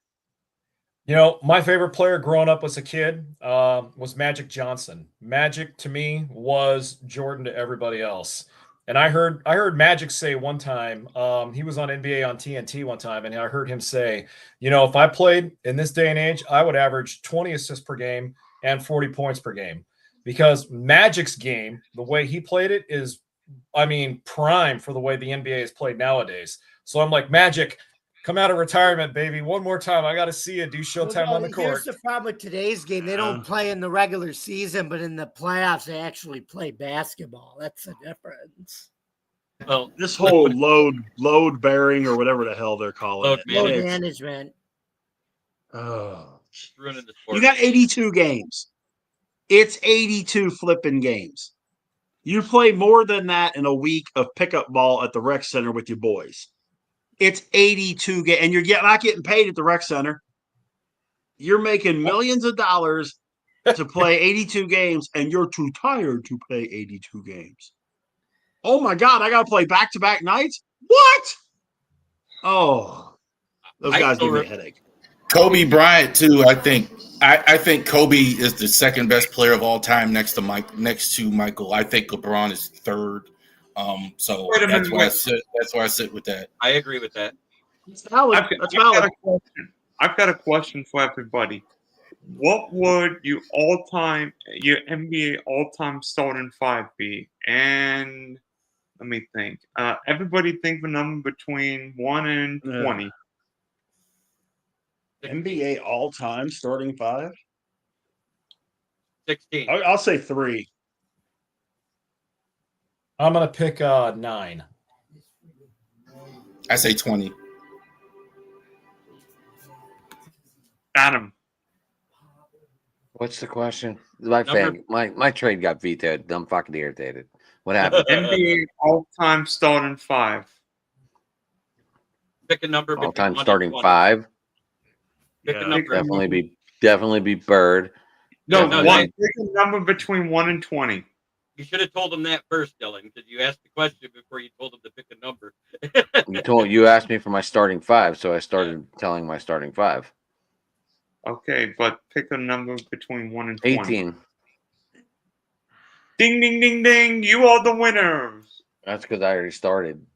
You know, my favorite player growing up as a kid was Magic Johnson. Magic to me was Jordan to everybody else. And I heard Magic say one time, he was on NBA on TNT one time, and I heard him say, you know, if I played in this day and age, I would average 20 assists per game and 40 points per game. Because Magic's game, the way he played it is, I mean, prime for the way the NBA is played nowadays. So I'm like, Magic, come out of retirement, baby. One more time. I got to see you do showtime on the court. Here's the problem with today's game. They don't play in the regular season, but in the playoffs, they actually play basketball. That's the difference. Well, this whole load bearing or whatever the hell they're calling it. Load management. Oh, you got 82 games. It's 82 flipping games. You play more than that in a week of pickup ball at the rec center with your boys. It's 82 games, and you're not getting paid at the rec center. You're making millions of dollars to play 82 games, and you're too tired to play 82 games. Oh my God, I got to play back-to-back nights? What? Oh, those guys give me a headache. Kobe Bryant too. I think Kobe is the second best player of all time next to Michael. I think LeBron is third. So Wait a that's minute, why I wait. sit. That's why I sit with that. I agree with that. That's valid. That's valid. I've got a question for everybody. What would your NBA all-time starting five be? And let me think. Everybody think of a number between 1 and 20. NBA all-time starting five? 16. I'll say 3. I'm gonna pick 9. I say 20. Adam. What's the question? My trade got vetoed. I'm fucking irritated. What happened? NBA all-time starting five. Pick a number between All-time 1 and starting 20. 5. Pick a number. Definitely be Bird. No, Definitely pick a number between 1 and 20. You should have told him that first, Dylan, because you asked the question before you told him to pick a number. You asked me for my starting 5, so I started telling my starting 5. Okay, but pick a number between 1 and 20. 18. Ding, ding, ding, ding. You are the winners. That's because I already started.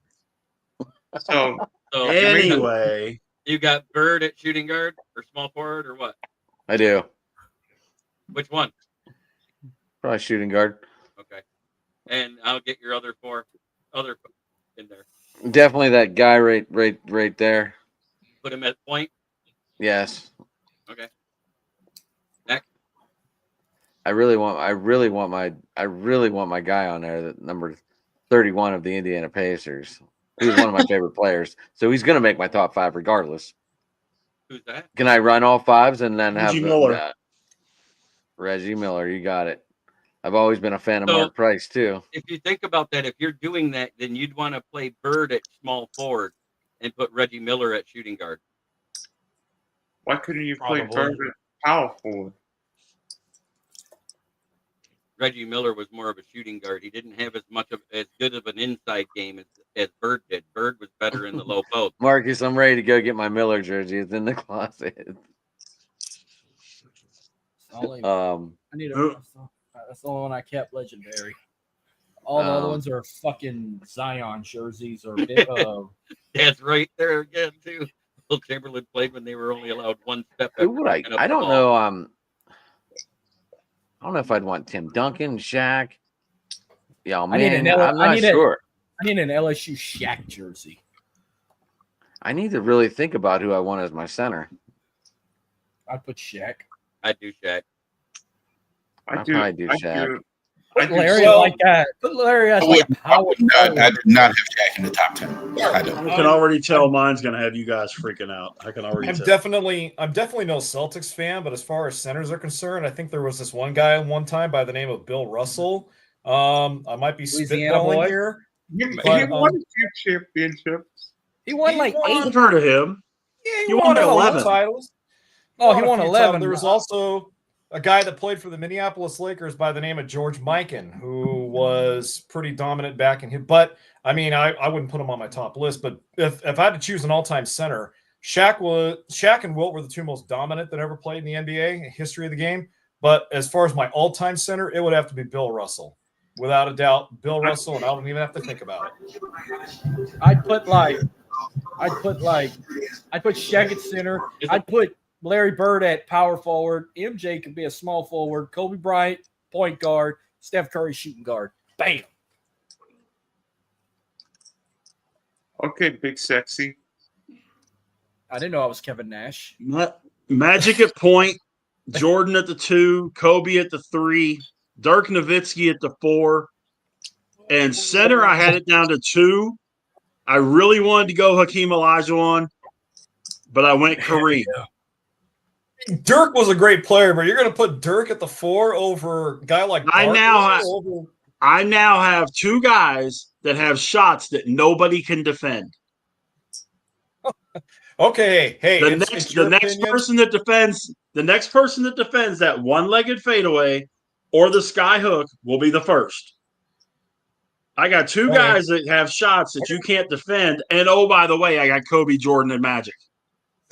So Anyway, you got Bird at shooting guard or small forward or what? I do. Which one? Probably shooting guard. Okay. And I'll get your other 4 in there. Definitely that guy right there. Put him at point. Yes. Okay. Next. I really want my guy on there, that number 31 of the Indiana Pacers. He was one of my favorite players. So he's gonna make my top 5 regardless. Who's that? Can I run all 5s and then have Reggie Miller? Reggie Miller, you got it. I've always been a fan of So, Mark Price too. If you think about that, if you're doing that, then you'd want to play Bird at small forward and put Reggie Miller at shooting guard. why couldn't you play Probably. Bird at power forward? Reggie Miller was more of a shooting guard. He didn't have as good of an inside game as Bird did. Bird was better in the low post. Marcus, I'm ready to go get my Miller jersey. It's in the closet. I need a. That's the only one I kept legendary. All the other ones are fucking Zion jerseys or. That's right there again too. Will Chamberlain played when they were only allowed one step. Who would I don't know. I don't know if I'd want Tim Duncan, Shaq. Yeah, man, I'm not sure. I need an LSU Shaq jersey. I need to really think about who I want as my center. I'd put Shaq. I'd do Shaq. I'd probably do Shaq. Put Larry like that. Put Larry as like a power. I do not have Shaq in the top 10. I don't. I can already tell mine's gonna have you guys freaking out. I can already. I'm tell. definitely no Celtics fan, but as far as centers are concerned, I think there was this one guy one time by the name of Bill Russell. I might be spitballing here. He won a few championships. He won like 8. I've heard of him. Yeah, he won 11 titles. Oh, he won 11. There was also a guy that played for the Minneapolis Lakers by the name of George Mikan, who was pretty dominant back in him. But I mean, I wouldn't put him on my top list. But if I had to choose an all-time center, Shaq and Wilt were the 2 most dominant that ever played in the NBA history of the game. But as far as my all-time center, it would have to be Bill Russell. Without a doubt, Bill Russell, and I don't even have to think about it. I'd put Shaq at center. I'd put Larry Bird at power forward. MJ could be a small forward. Kobe Bryant, point guard. Steph Curry, shooting guard. Bam. Okay, big sexy. I didn't know I was Kevin Nash. Magic at point. Jordan at the 2. Kobe at the 3. Dirk Nowitzki at the 4. And center, I had it down to 2. I really wanted to go Hakeem Olajuwon, but I went Kareem. Dirk was a great player, but you're going to put Dirk at the 4 over a guy like I now have 2 guys that have shots that nobody can defend. Okay, hey, the next person that defends that one-legged fadeaway or the sky hook will be the first. I got 2 guys that have shots that you can't defend, and oh, by the way, I got Kobe, Jordan, and Magic.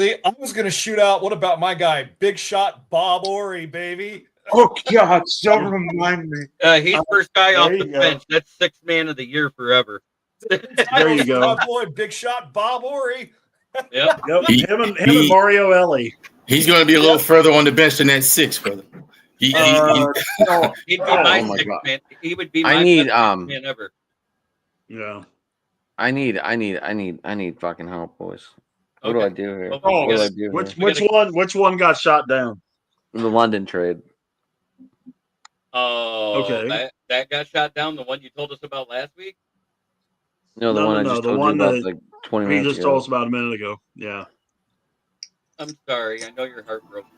See, I was going to shoot out. What about my guy, big shot Bob Orry, baby? Oh God! Don't remind me. He's first guy off there the you go. bench. That's sixth man of the year forever. There you go. My boy, big shot, Bob Ori. Yep. Yep. Him and Mario Ellie. He's going to be a little further on the bench than that 6, brother. He'd be Oh my my sixth God. man. He would be my I need best man ever. Yeah. I need fucking help, boys. What do Okay. I do here? Oh, What do I do here? Which one got shot down? The London trade. Oh, Okay. that got shot down. The one you told us about last week. No, the No, one no, I no, just the told you one about that like 20 He minutes just ago. told us about a minute ago. Yeah. I'm sorry. I know you're heartbroken.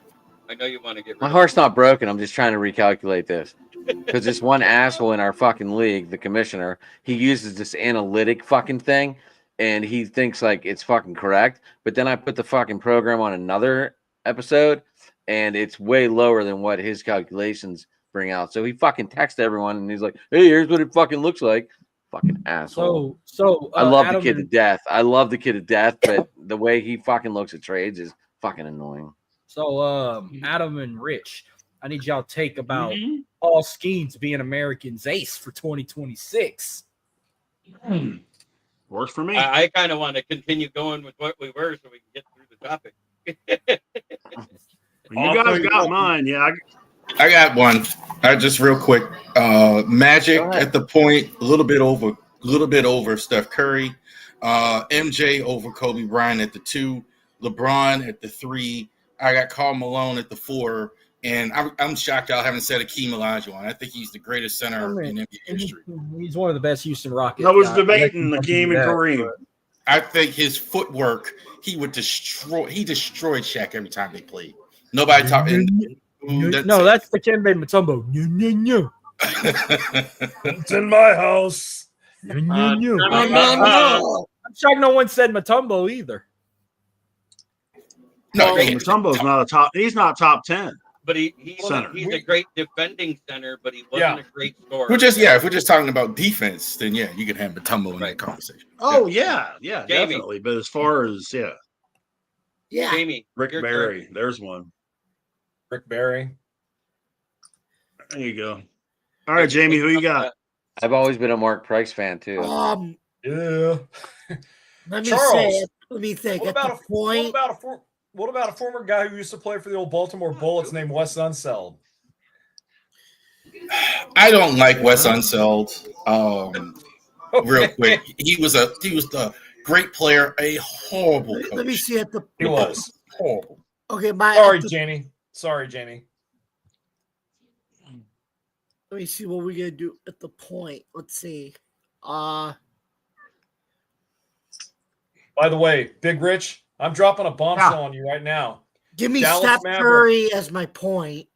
I know you want to get rid My of heart's not broken. I'm just trying to recalculate this. Because this one asshole in our fucking league, the commissioner, he uses this analytic fucking thing and he thinks like it's fucking correct. But then I put the fucking program on another episode and it's way lower than what his calculations bring out. So he fucking texts everyone and he's like, hey, here's what it fucking looks like. Fucking asshole. So I love Adam the kid to death. I love the kid to death, but the way he fucking looks at trades is fucking annoying. So Adam and Rich, I need y'all to take about Paul Skeens being American's ace for 2026. Works for me. I kind of want to continue going with what we were so we can get through the topic. You guys got mine. Yeah. I got one. Just real quick. Magic at the point, a little bit over Steph Curry. MJ over Kobe Bryant at the 2. LeBron at the 3. I got Karl Malone at the 4. And I'm shocked y'all haven't said Akeem Olajuwon. I think he's the greatest center in NBA history. He's one of the best Houston Rockets. I was debating Akeem and Kareem. I think his footwork, he destroyed Shaq every time they played. Nobody talked. No, that's the Kembe Mutombo. It's in my house. I'm shocked no one said Mutombo either. No, Mutombo's not a top. He's not top 10. But he's a great defending center, but he wasn't a great scorer. If we're just talking about defense, then yeah, you can have Mutombo in that conversation. Oh yeah, Jamie. definitely. But as far as Jamie, Rick Barry, there's one. Rick Barry. There you go. All right, Jamie, who you got? I've always been a Mark Price fan too. Yeah. Let me Charles, say it. Let me think. What about a former guy who used to play for the old Baltimore Bullets named Wes Unseld? I don't like Wes Unseld. Real quick, he was the great player, a horrible coach. Let me see at the. He was horrible. Okay, Sorry, Jamie. Let me see what we're gonna do at the point. Let's see. By the way, Big Rich, I'm dropping a bombshell on you right now. Give me Steph Curry as my point.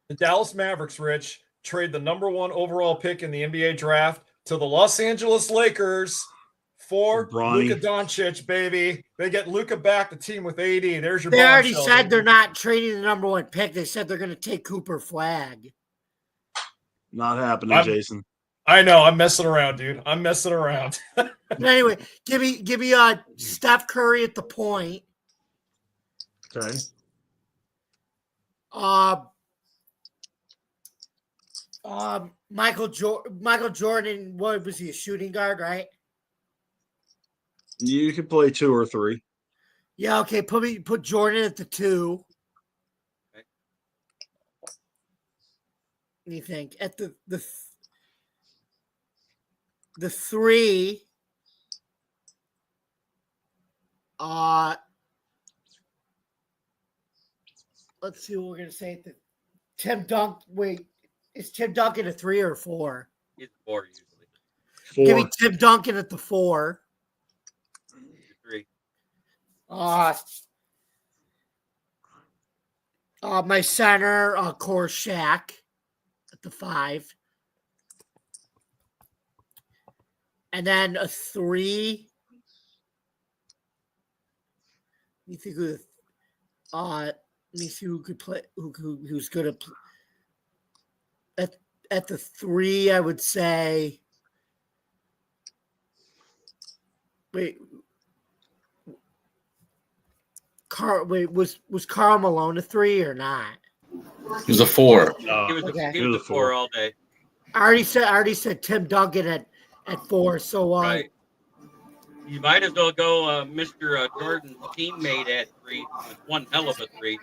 The Dallas Mavericks, Rich, trade the number 1 overall pick in the NBA draft to the Los Angeles Lakers for Luka Doncic, baby. They get Luka back, the team with AD. There's your They already bombshell, said baby. they're not trading the number 1 pick. They said they're going to take Cooper Flag. Not happening, Jason. I know. I'm messing around, dude. I'm messing around. But anyway, give me Steph Curry at the point. Okay. Michael Jordan, what was he, a shooting guard, right? You could play 2 or 3. Yeah, okay. Put Jordan at the 2. What do you think? At the 3, let's see what we're gonna say. Tim Duncan. Wait, is Tim Duncan a 3 or a 4? He's 4 usually. 4. Give me Tim Duncan at the 4. 3. My center, Core Shaq at the 5. And then a 3. You think who? Let me see who could play. Who's good at the 3? I would say. Wait. Was Karl Malone a 3 or not? He was a 4. He was, Okay. he was a 4 all day. I already said Tim Duncan at 4. So Right. You might as well go Mr. Jordan's teammate at 3 with one hell of a 3.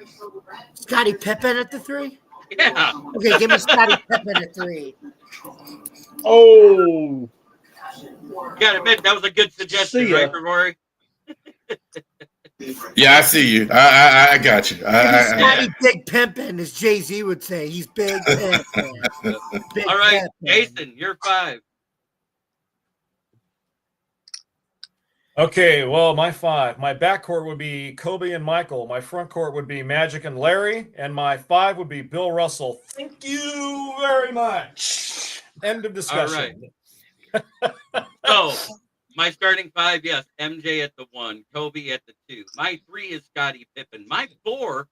Scottie Pippen at the 3? Yeah. Okay, give me Scottie Pippen at 3. Oh, You gotta admit, that was a good suggestion, See ya. right, Rory? Yeah, I see you. I got you. Scottie Big Pimpin', as Jay-Z would say. He's Big Pimpin'. Big All right, Pimpin'. Jason, you're 5. Okay, well, my 5. My backcourt would be Kobe and Michael. My front court would be Magic and Larry. And my 5 would be Bill Russell. Thank you very much. End of discussion. All right. So, my starting 5, yes, MJ at the 1, Kobe at the 2. My 3 is Scottie Pippen. My 4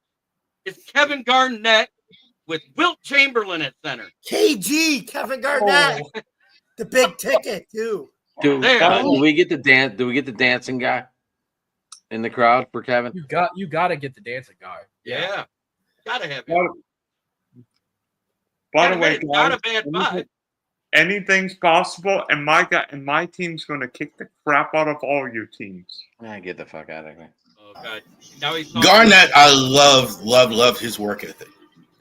is Kevin Garnett with Wilt Chamberlain at center. KG, Kevin Garnett. Oh. The big ticket, too. Do There. we get the dance? Do we get the dancing guy in the crowd for Kevin? You got to get the dancing guy. Yeah. Gotta have him. By the way, It's not a bad 5. anything's possible, and my team's going to kick the crap out of all your teams. Get the fuck out of here. Oh, God. Now he's Garnett, I love his work ethic.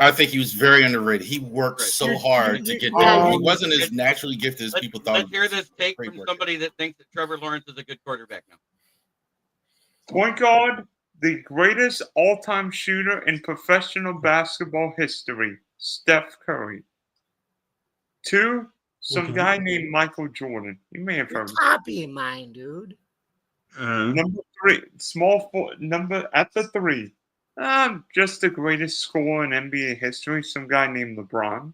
I think he was very underrated. He worked so hard to get there. He wasn't as naturally gifted as people thought. Let's hear this take Great from work. somebody that thinks that Trevor Lawrence is a good quarterback now. Point guard, the greatest all-time shooter in professional basketball history, Steph Curry. 2, some guy named Michael Jordan. You may have heard of him. Copy in mine, dude. Number 3, number at the 3. Just the greatest scorer in NBA history, some guy named LeBron.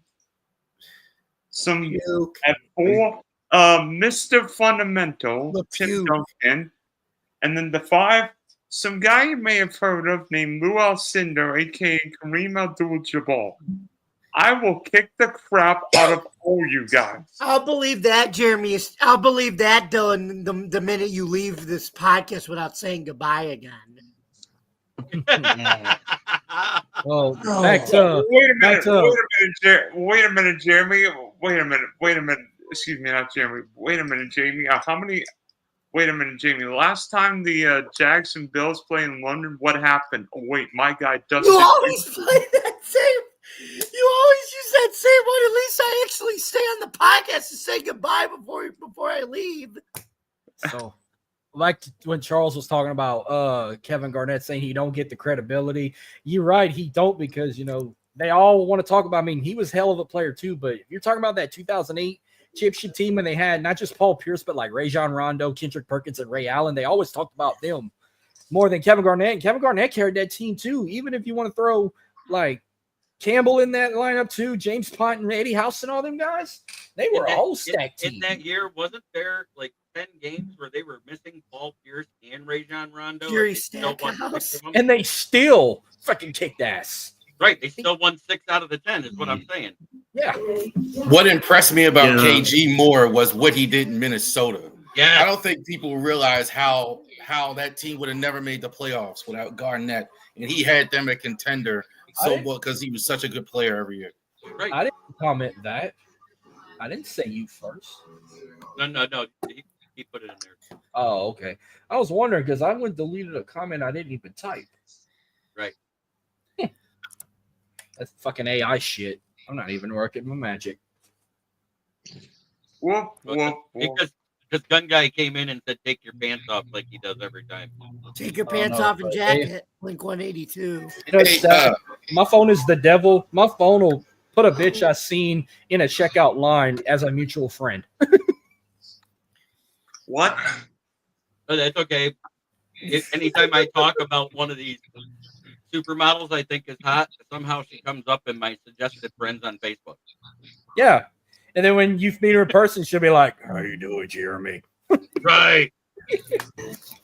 At 4, Mr. Fundamental, Tim Duncan. And then the 5, some guy you may have heard of named Lou Alcindor, aka Kareem Abdul-Jabbar. I will kick the crap out of all you guys. I'll believe that, Jeremy. I'll believe that, Dylan, the minute you leave this podcast without saying goodbye again. Well, back to Wait a minute, Jeremy. Wait a minute. Excuse me, not Jeremy. Wait a minute, Jamie. Wait a minute, Jamie. Last time the Jags and Bills played in London, what happened? Oh, wait, my guy Dustin. You always play that same. You always use that same one. At least I actually stay on the podcast to say goodbye before I leave. So, like when Charles was talking about Kevin Garnett saying he don't get the credibility. You're right, he don't, because they all want to talk about. I mean, he was hell of a player too. But if you're talking about that 2008 championship team when they had not just Paul Pierce but like Rajon Rondo, Kendrick Perkins, and Ray Allen, they always talked about them more than Kevin Garnett. And Kevin Garnett carried that team too. Even if you want to throw like Campbell in that lineup too, James Pont and Eddie House and all them guys, they were a whole stack team. In that year, wasn't there like 10 games where they were missing Paul Pierce and Rajon Rondo? And they still fucking kicked ass. Right. They still won 6 out of the 10 is what I'm saying. Yeah. What impressed me about KG more was what he did in Minnesota. Yeah. I don't think people realize how that team would have never made the playoffs without Garnett. And he had them a contender so well because he was such a good player every year. Right. I didn't comment that. I didn't say you first. No. He put it in there. Oh, okay. I was wondering because I went deleted a comment I didn't even type. Right. That's fucking AI shit. I'm not even working my magic. Because Gun Guy came in and said, "Take your pants off," like he does every time. Take your pants off and jacket. Blink 182. My phone is the devil. My phone will put a bitch I seen in a checkout line as a mutual friend. What? But that's okay. Anytime I talk about one of these supermodels I think is hot, somehow she comes up in my suggested friends on Facebook. Yeah. And then when you meet her in person, she'll be like, "How you doing, Jeremy?" Right.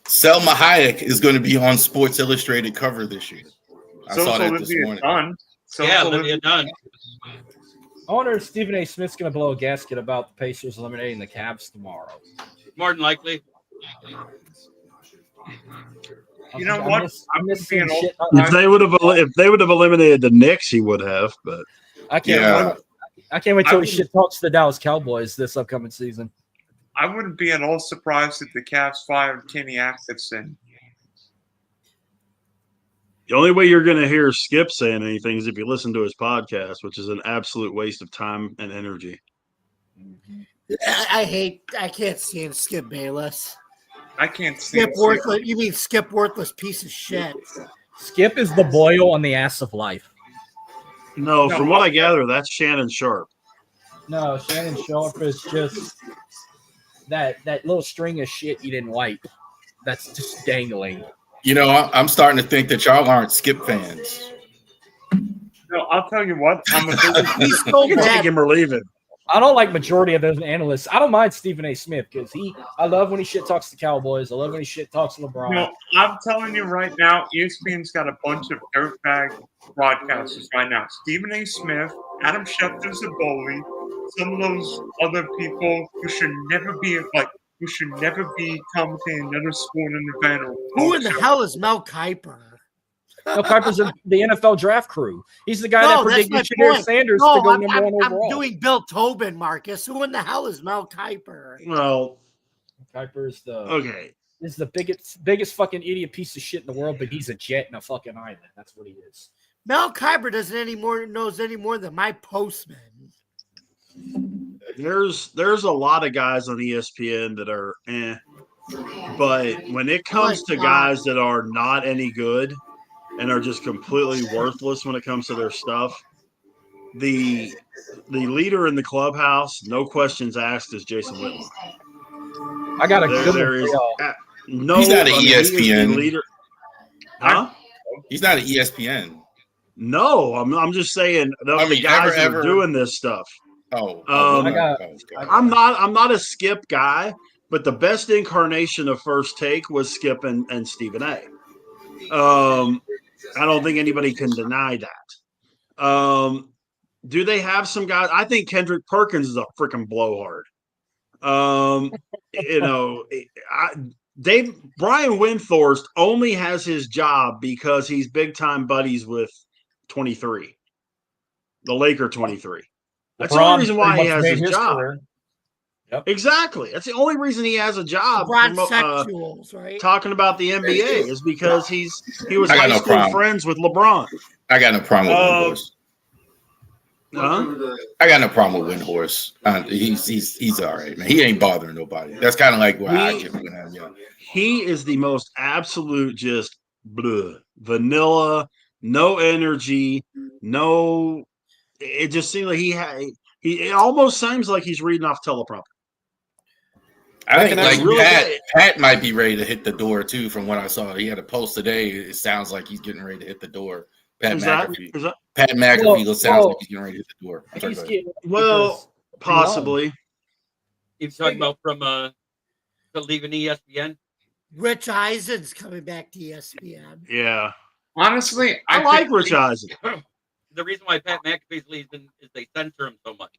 Selma Hayek is going to be on Sports Illustrated cover this year. I saw that this morning. Olivia Dunn. I wonder if Stephen A. Smith's going to blow a gasket about the Pacers eliminating the Cavs tomorrow. More than likely. You know what? I'm missing shit. If they would have eliminated the Knicks, he would have. But I can't wait till he shit talks the Dallas Cowboys this upcoming season. I wouldn't be at all surprised if the Cavs fired Kenny Atkinson. The only way you're going to hear Skip saying anything is if you listen to his podcast, which is an absolute waste of time and energy. I can't stand Skip Bayless. I can't stand Skip Worthless. You mean Skip Worthless piece of shit? Skip is the boil on the ass of life. No, from what I gather, that's Shannon Sharp. No, Shannon Sharp is just that little string of shit you didn't wipe. That's just dangling. You know, I'm starting to think that y'all aren't Skip fans. No, I'll tell you what. I'm a He's so You can take bad. him or leave him. I don't like majority of those analysts. I don't mind Stephen A. Smith because I love when he shit talks to Cowboys. I love when he shit talks to LeBron. No, I'm telling you right now, ESPN's got a bunch of dirtbag broadcasters right now. Stephen A. Smith, Adam Schefter's a bully. Some of those other people who should never be commentating another sporting event. Who in the hell is Mel Kiper? Mel Kiper's in the NFL draft crew. He's the guy No, that that's predicted my Shadir point. Sanders No, to go I'm number one overall. doing Bill Tobin, Marcus. Who in the hell is Mel Kiper? Well, Kiper's is the biggest fucking idiot piece of shit in the world, but he's a jet and a fucking island. That's what he is. Mel Kiper knows any more than my postman. there's a lot of guys on ESPN that are but when it comes to guys that are not any good and are just completely worthless when it comes to their stuff, the leader in the clubhouse, no questions asked, is Jason Whitlock. I got a good one for He's y'all. not an ESPN leader. Huh? He's not an ESPN. No, I'm just saying the guys that are doing this stuff. I'm not a Skip guy, but the best incarnation of First Take was Skip and Stephen A. I don't think anybody can deny that. Do they have some guys? I think Kendrick Perkins is a freaking blowhard. Brian Windhorst only has his job because he's big time buddies with 23, the Laker 23. That's the only reason why he has his job. Yep. Exactly. That's the only reason he has a job. Sexuals, right? Talking about the NBA is because he was high school friends with LeBron. I got no problem with Windhorst. Huh? I got no problem with Windhorst. He's all right, man. He ain't bothering nobody. That's kind of like what I get from him. Yeah. He is the most absolute just vanilla, no energy, no. It just seems like it almost seems like he's reading off teleprompter. I think like Pat might be ready to hit the door too. From what I saw, he had a post today. It sounds like he's getting ready to hit the door. Pat McAfee sounds like he's getting ready to hit the door. Possibly. He's talking about from leaving ESPN. Rich Eisen's coming back to ESPN. Yeah. Honestly, I like Rich Eisen. The reason why Pat McAfee's leaving is they censor him so much.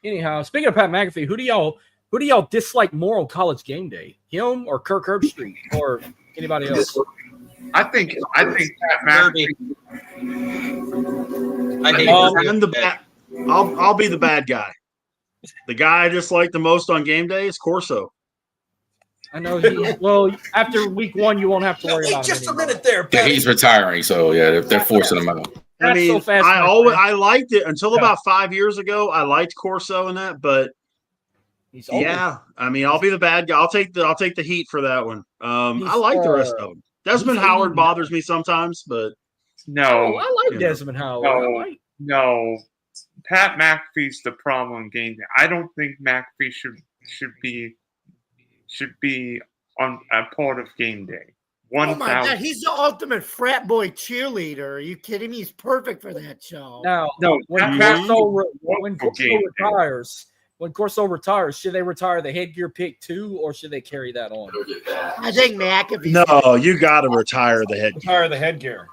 Anyhow, speaking of Pat McAfee, who do y'all dislike more on College Game Day? Him or Kirk Herbstreit or anybody else? I think Pat McAfee. I'll be the bad guy. The guy I dislike the most on game day is Corso. I know. After week 1, you won't have to worry about just him a minute there. Yeah, he's retiring, so yeah, they're forcing him out. I mean, I liked it until about 5 years ago. I liked Corso in that, but I mean, I'll be the bad guy. I'll take the heat for that one. I like the rest of them. Desmond Howard bothers me sometimes, but no, I like Desmond Howard. No, Pat McAfee's the problem game day. I don't think McAfee should be on a part of game day. Oh my God, he's the ultimate frat boy cheerleader. Are you kidding me? He's perfect for that show. Now, when Corso retires, should they retire the headgear pick too, or should they carry that on? I think McAfee. No, you got to retire the headgear. Retire the headgear.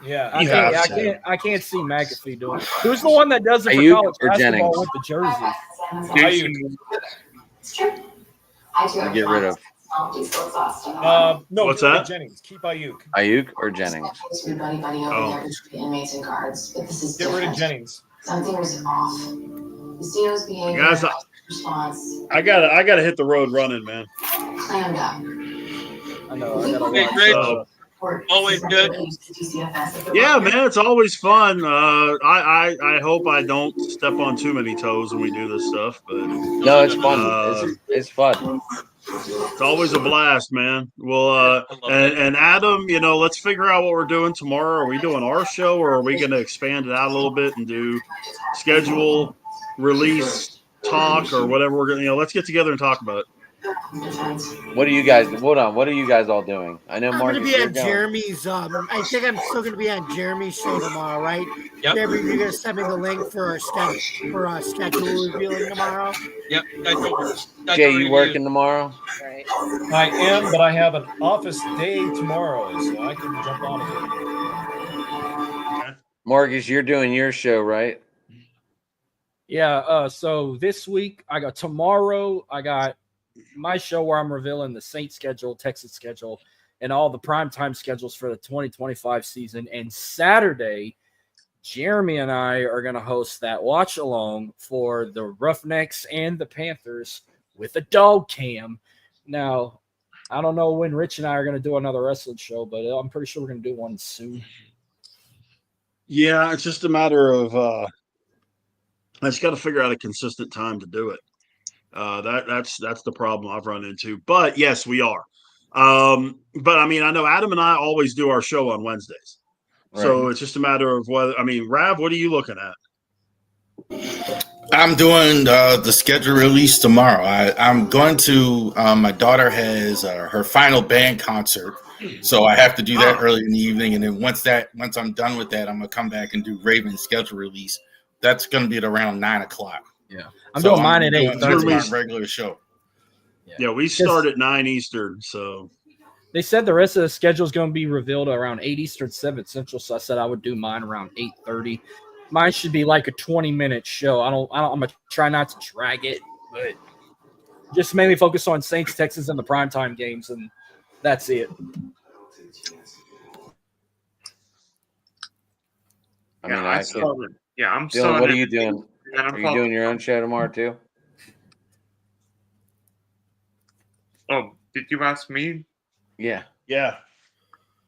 Yeah, I can't see McAfee doing it. Who's the one that does it for college basketball with the jersey? Get rid of. No, What's get rid of that? Jennings. Keep Ayuk. Ayuk or Jennings? Oh. Get rid of Jennings. Something was off. Casino's behavior, Guys, response, I gotta hit the road running, man. clammed up. I know. I gotta Hey, watch. Rich. Always good. Yeah, man, it's always fun. I hope I don't step on too many toes when we do this stuff, but No, it's fun. Uh, It's fun. it's always a blast, man. Well, I love that. and Adam, let's figure out what we're doing tomorrow. Are we doing our show, or are we going to expand it out a little bit and do schedule, release, talk, or whatever we're going to? Let's get together and talk about it. What are you guys? Hold on. What are you guys all doing? I know I'm Marcus. going to be you're on going. Jeremy's. I think I'm still going to be on Jeremy's show tomorrow, right? Yep. Jeremy, you're going to send me the link for our schedule revealing tomorrow. Yep. Jay, you working tomorrow? Right. I am, but I have an office day tomorrow, so I can jump on it. Marcus, you're doing your show, right? Yeah. So this week, tomorrow, I got my show where I'm revealing the Saints schedule, Texas schedule, and all the primetime schedules for the 2025 season. And Saturday, Jeremy and I are going to host that watch along for the Roughnecks and the Panthers with a dog cam. Now, I don't know when Rich and I are going to do another wrestling show, but I'm pretty sure we're going to do one soon. Yeah, it's just a matter of I just got to figure out a consistent time to do it. That's the problem I've run into. But yes, we are. But I mean, I know Adam and I always do our show on Wednesdays. Right. So it's just a matter of whether, Rav, what are you looking at? I'm doing the schedule release tomorrow. I'm going to, my daughter has her final band concert. So I have to do that early in the evening. And then once I'm done with that, I'm going to come back and do Raven's schedule release. That's going to be at around 9:00. Yeah. I'm doing mine at 8:30. Regular show. Yeah, we start at 9 Eastern. So they said the rest of the schedule is going to be revealed around 8 Eastern, 7 Central. So I said I would do mine around 8:30. Mine should be like a 20-minute show. I'm going to try not to drag it, but just mainly focus on Saints, Texas, and the primetime games, and that's it. I'm Dylan, still. what are you doing? Are you doing your own show tomorrow too? Oh, did you ask me? Yeah. Yeah.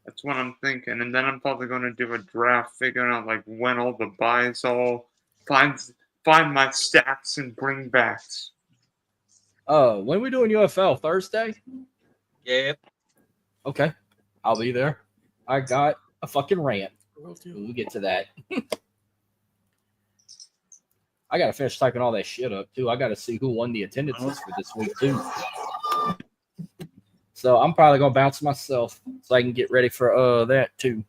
That's what I'm thinking. And then I'm probably going to do a draft, figuring out like when all the buys all find my stats and bring backs. When are we doing UFL? Thursday? Yep. Okay. I'll be there. I got a fucking rant. We'll get to that. I got to finish typing all that shit up, too. I got to see who won the attendances for this week, too. So I'm probably going to bounce myself so I can get ready for that, too.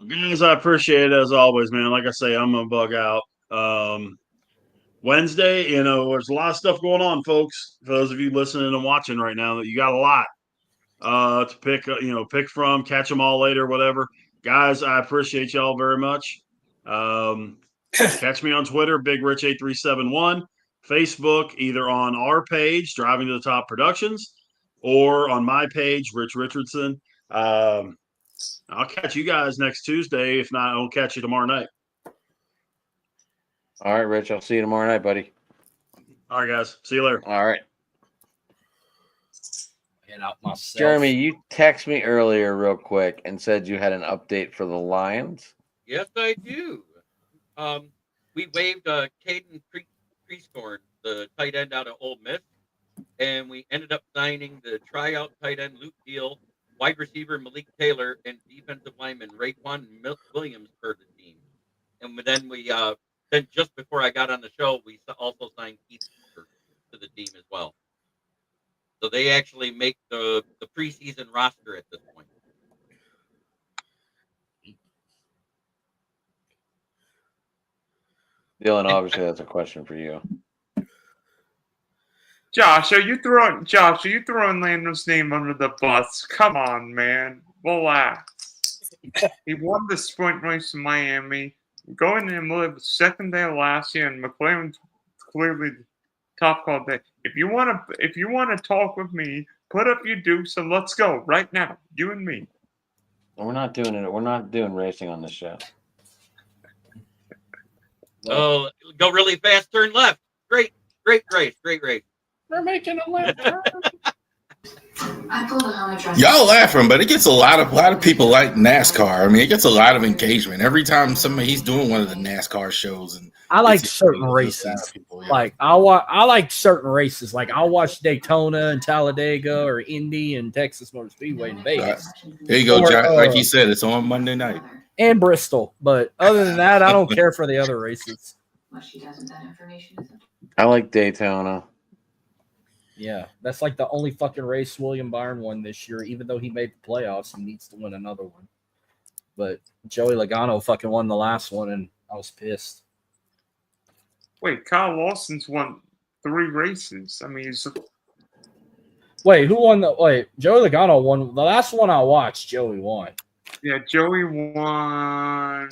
Guys, I appreciate it as always, man. Like I say, I'm going to bug out. Wednesday, there's a lot of stuff going on, folks. For those of you listening and watching right now, you got a lot to pick from, catch them all later, whatever. Guys, I appreciate y'all very much. Catch me on Twitter, BigRich8371, Facebook, either on our page, Driving to the Top Productions, or on my page, Rich Richardson. I'll catch you guys next Tuesday. If not, I'll catch you tomorrow night. All right, Rich. I'll see you tomorrow night, buddy. All right, guys. See you later. All right. Out myself. Jeremy, you texted me earlier real quick and said you had an update for the Lions. Yes, I do. We waived Caden Prieskorn, the tight end out of Ole Miss, and we ended up signing the tryout tight end Luke Deal, wide receiver Malik Taylor, and defensive lineman Raekwon Williams for the team. And then then just before I got on the show, we also signed Keith Cooper to the team as well. So they actually make the preseason roster at this point. Dylan, obviously that's a question for you. Josh, are you throwing Lando's name under the bus? Come on, man. Relax. He won the sprint race in Miami. Going in the second day of last year, and McLaren's clearly top call day. If you wanna talk with me, put up your deuce and let's go right now, you and me. We're not doing it. We're not doing racing on this show. Oh, go really fast, turn left. Great race. We're making a left turn. Y'all laughing, but it gets a lot of people like NASCAR. I mean, it gets a lot of engagement every time he's doing one of the NASCAR shows. And I like certain races. People, Like I like certain races. Like I'll watch Daytona and Talladega or Indy and Texas Motor Speedway in Vegas. There you go, Jack. Like he said, it's on Monday night. And Bristol. But other than that, I don't care for the other races. I like Daytona. Yeah, that's like the only fucking race William Byron won this year. Even though he made the playoffs, he needs to win another one. But Joey Logano fucking won the last one, and I was pissed. Wait, Kyle Lawson's won 3 races. I mean, Wait, who won the? Wait, Joey Logano won the last one I watched. Joey won. yeah, Joey won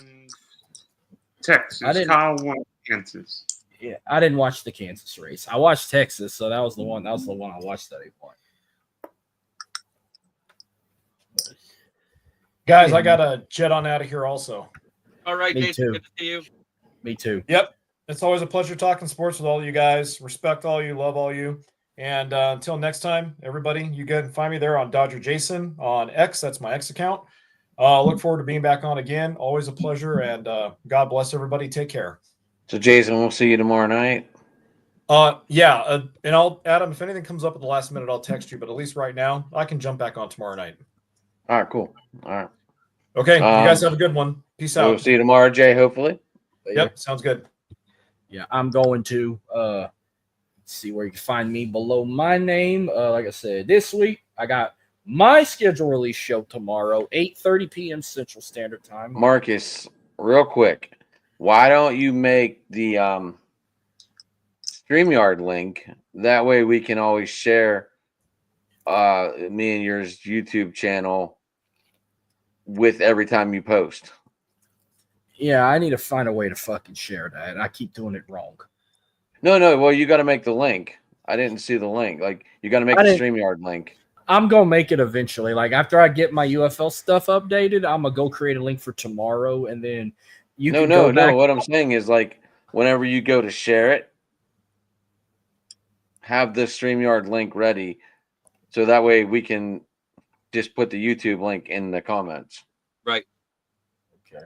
Texas. Kyle won Kansas. Yeah, I didn't watch the Kansas race. I watched Texas, so that was the one. That was the one I watched that he won. Guys, I gotta jet on out of here. Also. All right, Me Jason. too. Good to see you. Me too. Yep. It's always a pleasure talking sports with all you guys. Respect all you, love all you. And until next time, everybody, you can find me there on Dodger Jason on X. That's my X account. Look forward to being back on again. Always a pleasure. And God bless everybody. Take care. So, Jason, we'll see you tomorrow night. Yeah. And Adam, if anything comes up at the last minute, I'll text you. But at least right now, I can jump back on tomorrow night. All right, cool. All right. Okay. You guys have a good one. Peace out. We'll see you tomorrow, Jay, hopefully. Yep. Sounds good. Yeah, I'm going to see where you can find me below my name. Like I said, this week I got my schedule release show tomorrow, 8:30 p.m. Central Standard Time. Marcus, real quick, why don't you make the StreamYard link? That way we can always share me and yours YouTube channel with every time you post. Yeah, I need to find a way to fucking share that. I keep doing it wrong. No. Well, you got to make the link. I didn't see the link. Like, you got to make the StreamYard link. I'm going to make it eventually. Like, after I get my UFL stuff updated, I'm going to go create a link for tomorrow, and then you can go back. No. What I'm saying is, like, whenever you go to share it, have the StreamYard link ready so that way we can just put the YouTube link in the comments. Right. Okay.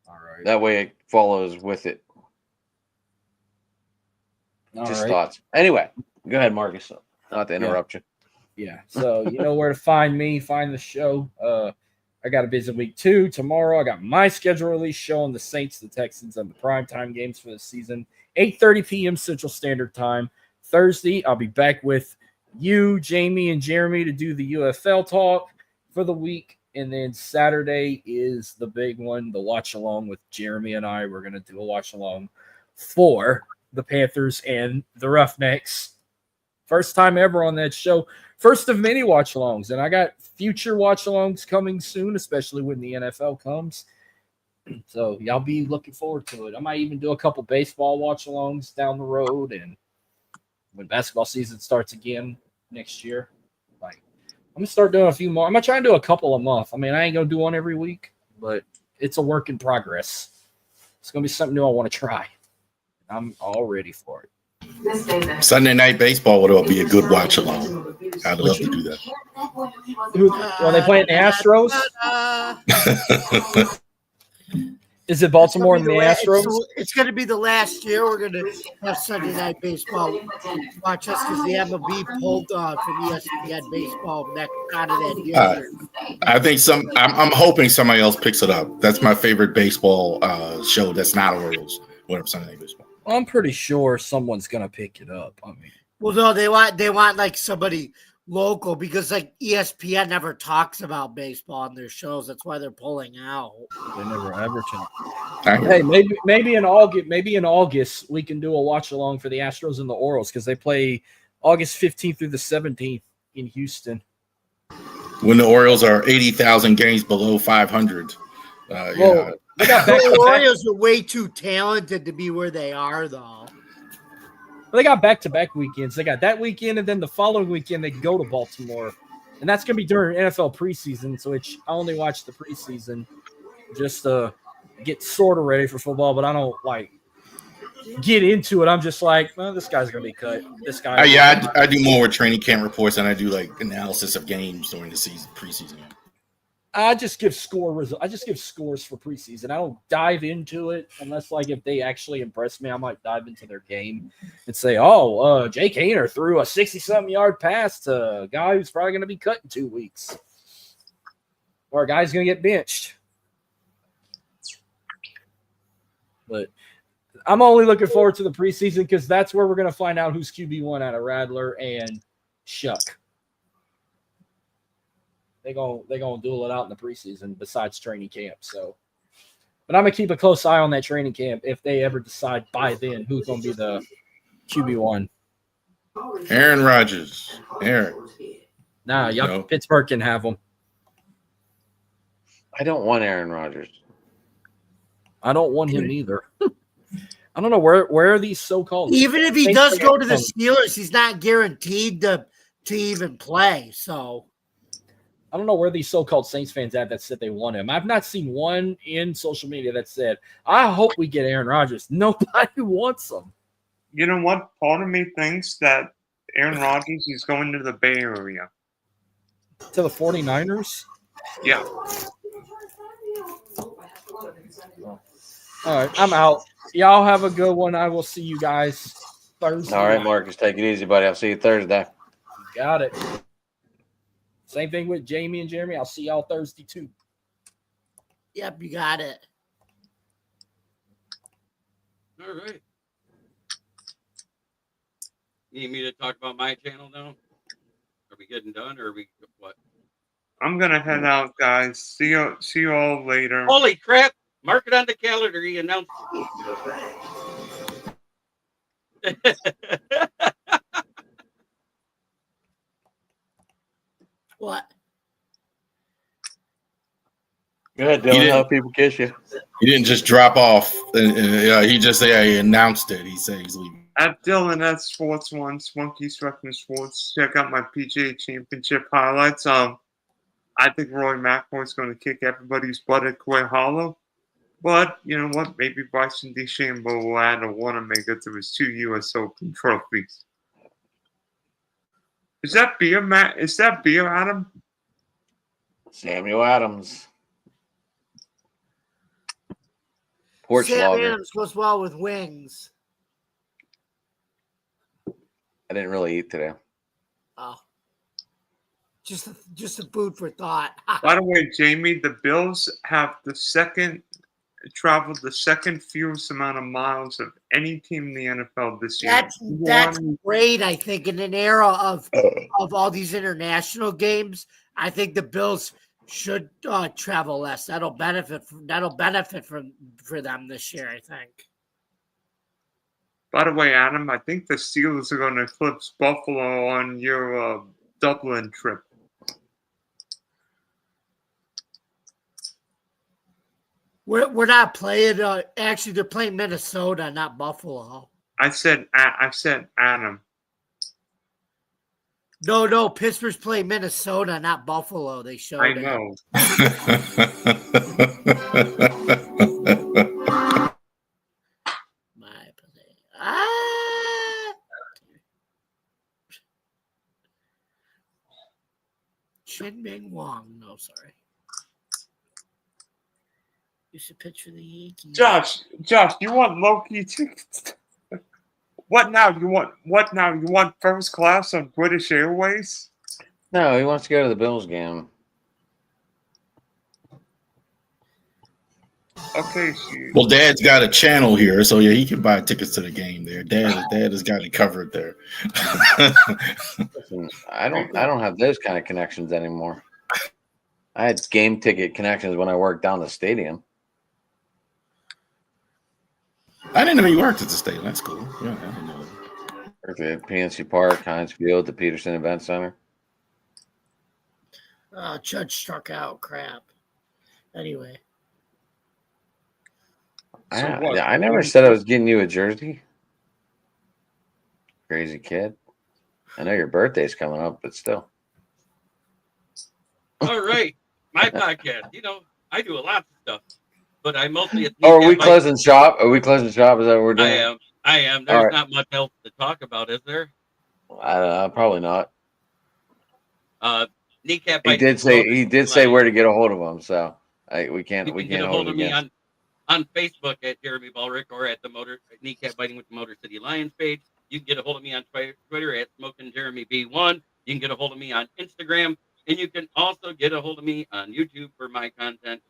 All right. That way it follows with it. Just thoughts. Anyway, go ahead, Marcus. Not to interrupt you. Yeah. So you know where to find me, find the show. I got a busy week too. Tomorrow I got my schedule release show on the Saints, the Texans, and the primetime games for the season. 8:30 p.m. Central Standard Time. Thursday, I'll be back with you, Jamie, and Jeremy to do the UFL talk for the week. And then Saturday is the big one, the watch along with Jeremy and I. We're going to do a watch along for the Panthers and the Roughnecks. First time ever on that show. First of many watch alongs. And I got future watch alongs coming soon, especially when the NFL comes. So y'all be looking forward to it. I might even do a couple baseball watch alongs down the road. And when basketball season starts again next year, like, I'm going to start doing a few more. I'm going to try and do a couple a month. I mean, I ain't going to do one every week, but it's a work in progress. It's going to be something new I want to try. I'm all ready for it. Sunday night baseball would be a good watch along. I'd love to do that. Are they playing the Astros? Is it Baltimore and the Astros? It's going to be the last year we're going to have Sunday night baseball. Watch us because the MLB pulled from ESPN baseball back out of that year. I think I'm hoping somebody else picks it up. That's my favorite baseball show. That's not Orioles. Whatever Sunday night baseball. I'm pretty sure someone's going to pick it up. I mean, well, no, they want like somebody local because like ESPN never talks about baseball on their shows. That's why they're pulling out. They never ever talk. Hey, maybe in August we can do a watch along for the Astros and the Orioles because they play August 15th through the 17th in Houston. When the Orioles are 80,000 games below 500. Yeah. The Orioles are way too talented to be where they are, though. They got back-to-back weekends. They got that weekend, and then the following weekend they go to Baltimore, and that's going to be during NFL preseason. So I only watch the preseason just to get sort of ready for football, but I don't get into it. I'm just like, well, this guy's going to be cut. This guy. I do more with training camp reports than I do analysis of games during the preseason. I just give scores for preseason. I don't dive into it unless if they actually impress me, I might dive into their game and say, Jake Hayner threw a 60-something yard pass to a guy who's probably going to be cut in 2 weeks. Or a guy's going to get benched. But I'm only looking forward to the preseason because that's where we're going to find out who's QB1 out of Radler and Shuck. They're gonna duel it out in the preseason besides training camp. So, but I'm gonna keep a close eye on that training camp if they ever decide by then who's gonna be the QB1. Aaron Rodgers. Nah, no. Pittsburgh can have him. I don't want Aaron Rodgers. I don't want him either. I don't know where are these so-called. Even if he does go to the Steelers, he's not guaranteed to even play. So. I don't know where these so-called Saints fans at that said they want him. I've not seen one in social media that said, I hope we get Aaron Rodgers. Nobody wants him. You know what? Part of me thinks that Aaron Rodgers is going to the Bay Area. To the 49ers? Yeah. All right, I'm out. Y'all have a good one. I will see you guys Thursday. All right, Marcus, take it easy, buddy. I'll see you Thursday. Got it. Same thing with Jamie and Jeremy. I'll see y'all Thursday too. Yep, you got it. All right. Need me to talk about my channel now? Are we getting done or are we what? I'm gonna head out, guys. See you all later. Holy crap! Mark it on the calendar. He announced. What? Go ahead, Dylan. How people kiss you? He didn't just drop off. He just he announced it. He said he's leaving. At Dylan at Sports One, Spunky's Wrestling Sports. Check out my PGA Championship highlights. I think Roy McIlroy's going to kick everybody's butt at Quay Hollow. But you know what? Maybe Bryson DeChambeau will add a Wanamaker to his 2 U.S. Open trophies. Is that beer, Matt? Is that beer, Adam? Samuel Adams. Porch Sam lager. Adams goes well with wings. I didn't really eat today. Oh. Just a food for thought. By the way, Jamie, the Bills have traveled the second fewest amount of miles of any team in the NFL this year. That's great. I think in an era of all these international games, I think the Bills should travel less. That'll benefit for them this year, I think. By the way, Adam, I think the Steelers are going to eclipse Buffalo on your Dublin trip. We're not playing. Actually, they're playing Minnesota, not Buffalo. I said Adam. No. Pittsburgh's playing Minnesota, not Buffalo. They showed. I know. Shin Ming Wong. No, sorry. You should pitch for the Yankees. Josh, you want Loki tickets? What now? You want first class on British Airways? No, he wants to go to the Bills game. Okay. Well, Dad's got a channel here, so yeah, he can buy tickets to the game there. Dad has got it covered there. Listen, I don't have those kind of connections anymore. I had game ticket connections when I worked down the stadium. I didn't know you worked at the stadium. That's cool. Yeah, I didn't know that. Worked at PNC Park, Heinz Field, the Peterson Event Center. Judge struck out. Crap. Anyway. I never said I was getting you a jersey. Crazy kid. I know your birthday's coming up, but still. All right. My podcast. I do a lot of stuff, but I mostly. Oh, are we closing shop? Are we closing shop? Is that what we're doing? I am. There's not much else to talk about, is there? I don't know. Probably not. Kneecap. He did say where to get a hold of him, so we can't get a hold of me on Facebook at Jeremy Ballrick or at the Kneecap Biting with the Motor City Lions page. You can get a hold of me on Twitter at Smoking Jeremy B1. You can get a hold of me on Instagram, and you can also get a hold of me on YouTube for my content.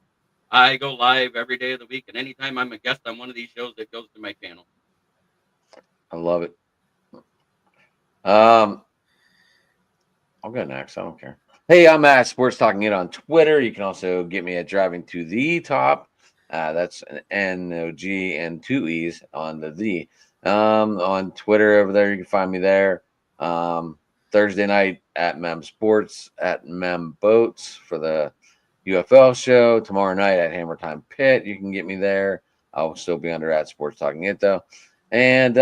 I go live every day of the week, and anytime I'm a guest on one of these shows, it goes to my channel. I love it. I'll go next. I don't care. Hey, I'm at Sports Talking It on Twitter. You can also get me at Driving to the Top. That's an N-O-G and 2 E's on the. On Twitter over there, you can find me there. Thursday night at Mem Sports, at Mem Boats for the UFL show. Tomorrow night at Hammer Time Pit, you can get me there. I'll still be under at Sports Talking It though. And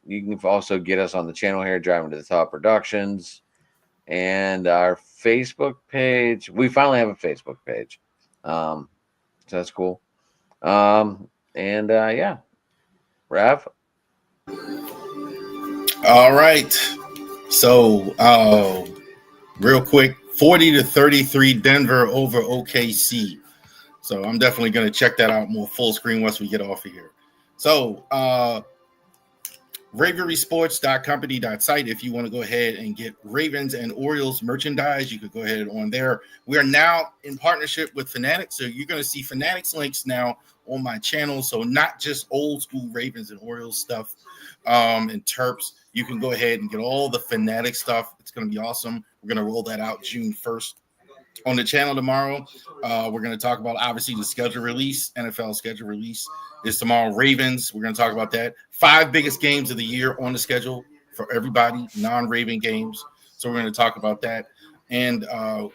you can also get us on the channel here, Driving to the Top Productions. And our Facebook page. We finally have a Facebook page. So that's cool. Yeah. Rav? All right. So, real quick, 40-33 Denver over OKC. So I'm definitely going to check that out more full screen once we get off of here. So, RaverySports.company.site. If you want to go ahead and get Ravens and Orioles merchandise, you could go ahead on there. We are now in partnership with Fanatics, so you're going to see Fanatics links now on my channel. So not just old school Ravens and Orioles stuff and Terps. You can go ahead and get all the Fanatics stuff. It's going to be awesome. We're going to roll that out June 1st. On the channel tomorrow, we're going to talk about, obviously, the schedule release. NFL schedule release is tomorrow. Ravens, we're going to talk about that. 5 biggest games of the year on the schedule for everybody, non-Raven games. So we're going to talk about that. And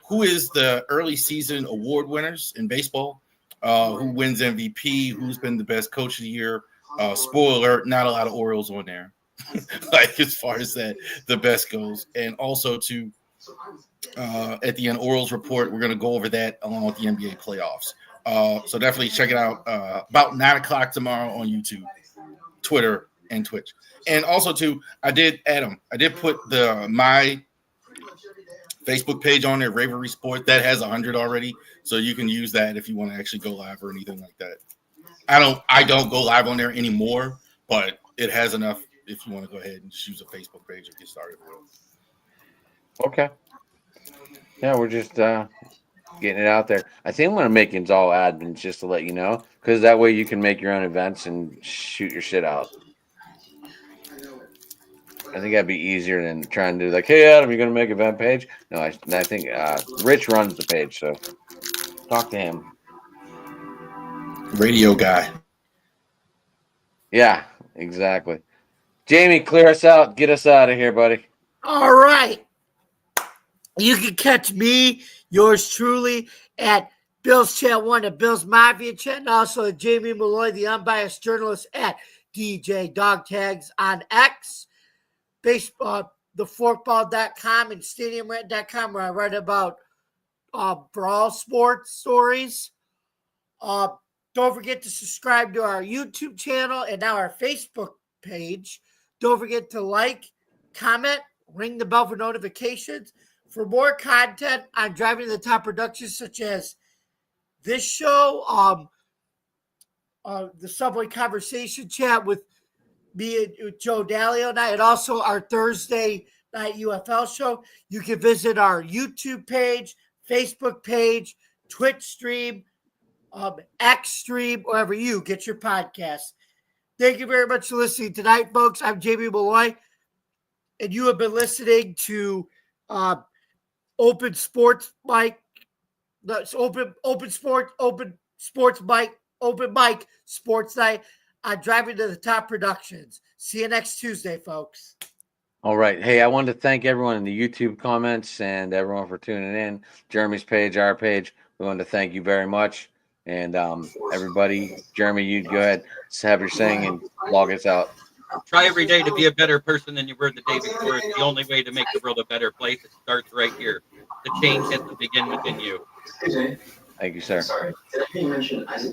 who is the early season award winners in baseball? Who wins MVP? Who's been the best coach of the year? Spoiler alert, not a lot of Orioles on there. Like as far as that, the best goes. And also to at the end, Orioles report, we're going to go over that along with the NBA playoffs. So definitely check it out about 9 o'clock tomorrow on YouTube, Twitter, and Twitch. And also, too, I did put my Facebook page on there, Ravery Sport. That has 100 already, so you can use that if you want to actually go live or anything like that. I don't go live on there anymore, but it has enough if you want to go ahead and just use a Facebook page and get started with it. Okay. Yeah, we're just getting it out there. I think I'm going to make it all admins just to let you know, because that way you can make your own events and shoot your shit out. I think that'd be easier than trying to do like, hey, Adam, you're going to make an event page? No, I think Rich runs the page, so talk to him. Radio guy. Yeah, exactly. Jamie, clear us out. Get us out of here, buddy. All right. You can catch me, yours truly, at Bill's Chat 1 at Bill's Mafia Chat, and also at Jamie Malloy, the unbiased journalist, at DJ Dog Tags on X, baseball, theforkball.com, and stadiumrant.com, where I write about brawl sports stories. Don't forget to subscribe to our YouTube channel and now our Facebook page. Don't forget to like, comment, ring the bell for notifications. For more content on Driving to the Top Productions, such as this show, the Subway Conversation Chat with me and Joe Dalio and I, and also our Thursday night UFL show, you can visit our YouTube page, Facebook page, Twitch stream, X stream, wherever you get your podcasts. Thank you very much for listening tonight, folks. I'm Jamie Malloy, and you have been listening to Open Sports Mic, Open Sports Night on Driving to the Top Productions. See you next Tuesday, folks. All right. Hey, I wanted to thank everyone in the YouTube comments and everyone for tuning in. Jeremy's page, our page. We wanted to thank you very much. And everybody, Jeremy, you go ahead, have your saying and log us out. Try every day to be a better person than you were the day before. It's the only way to make the world a better place. It starts right here. The change has to begin within you. Thank you, sir. Sorry, did I hear you mention Isaac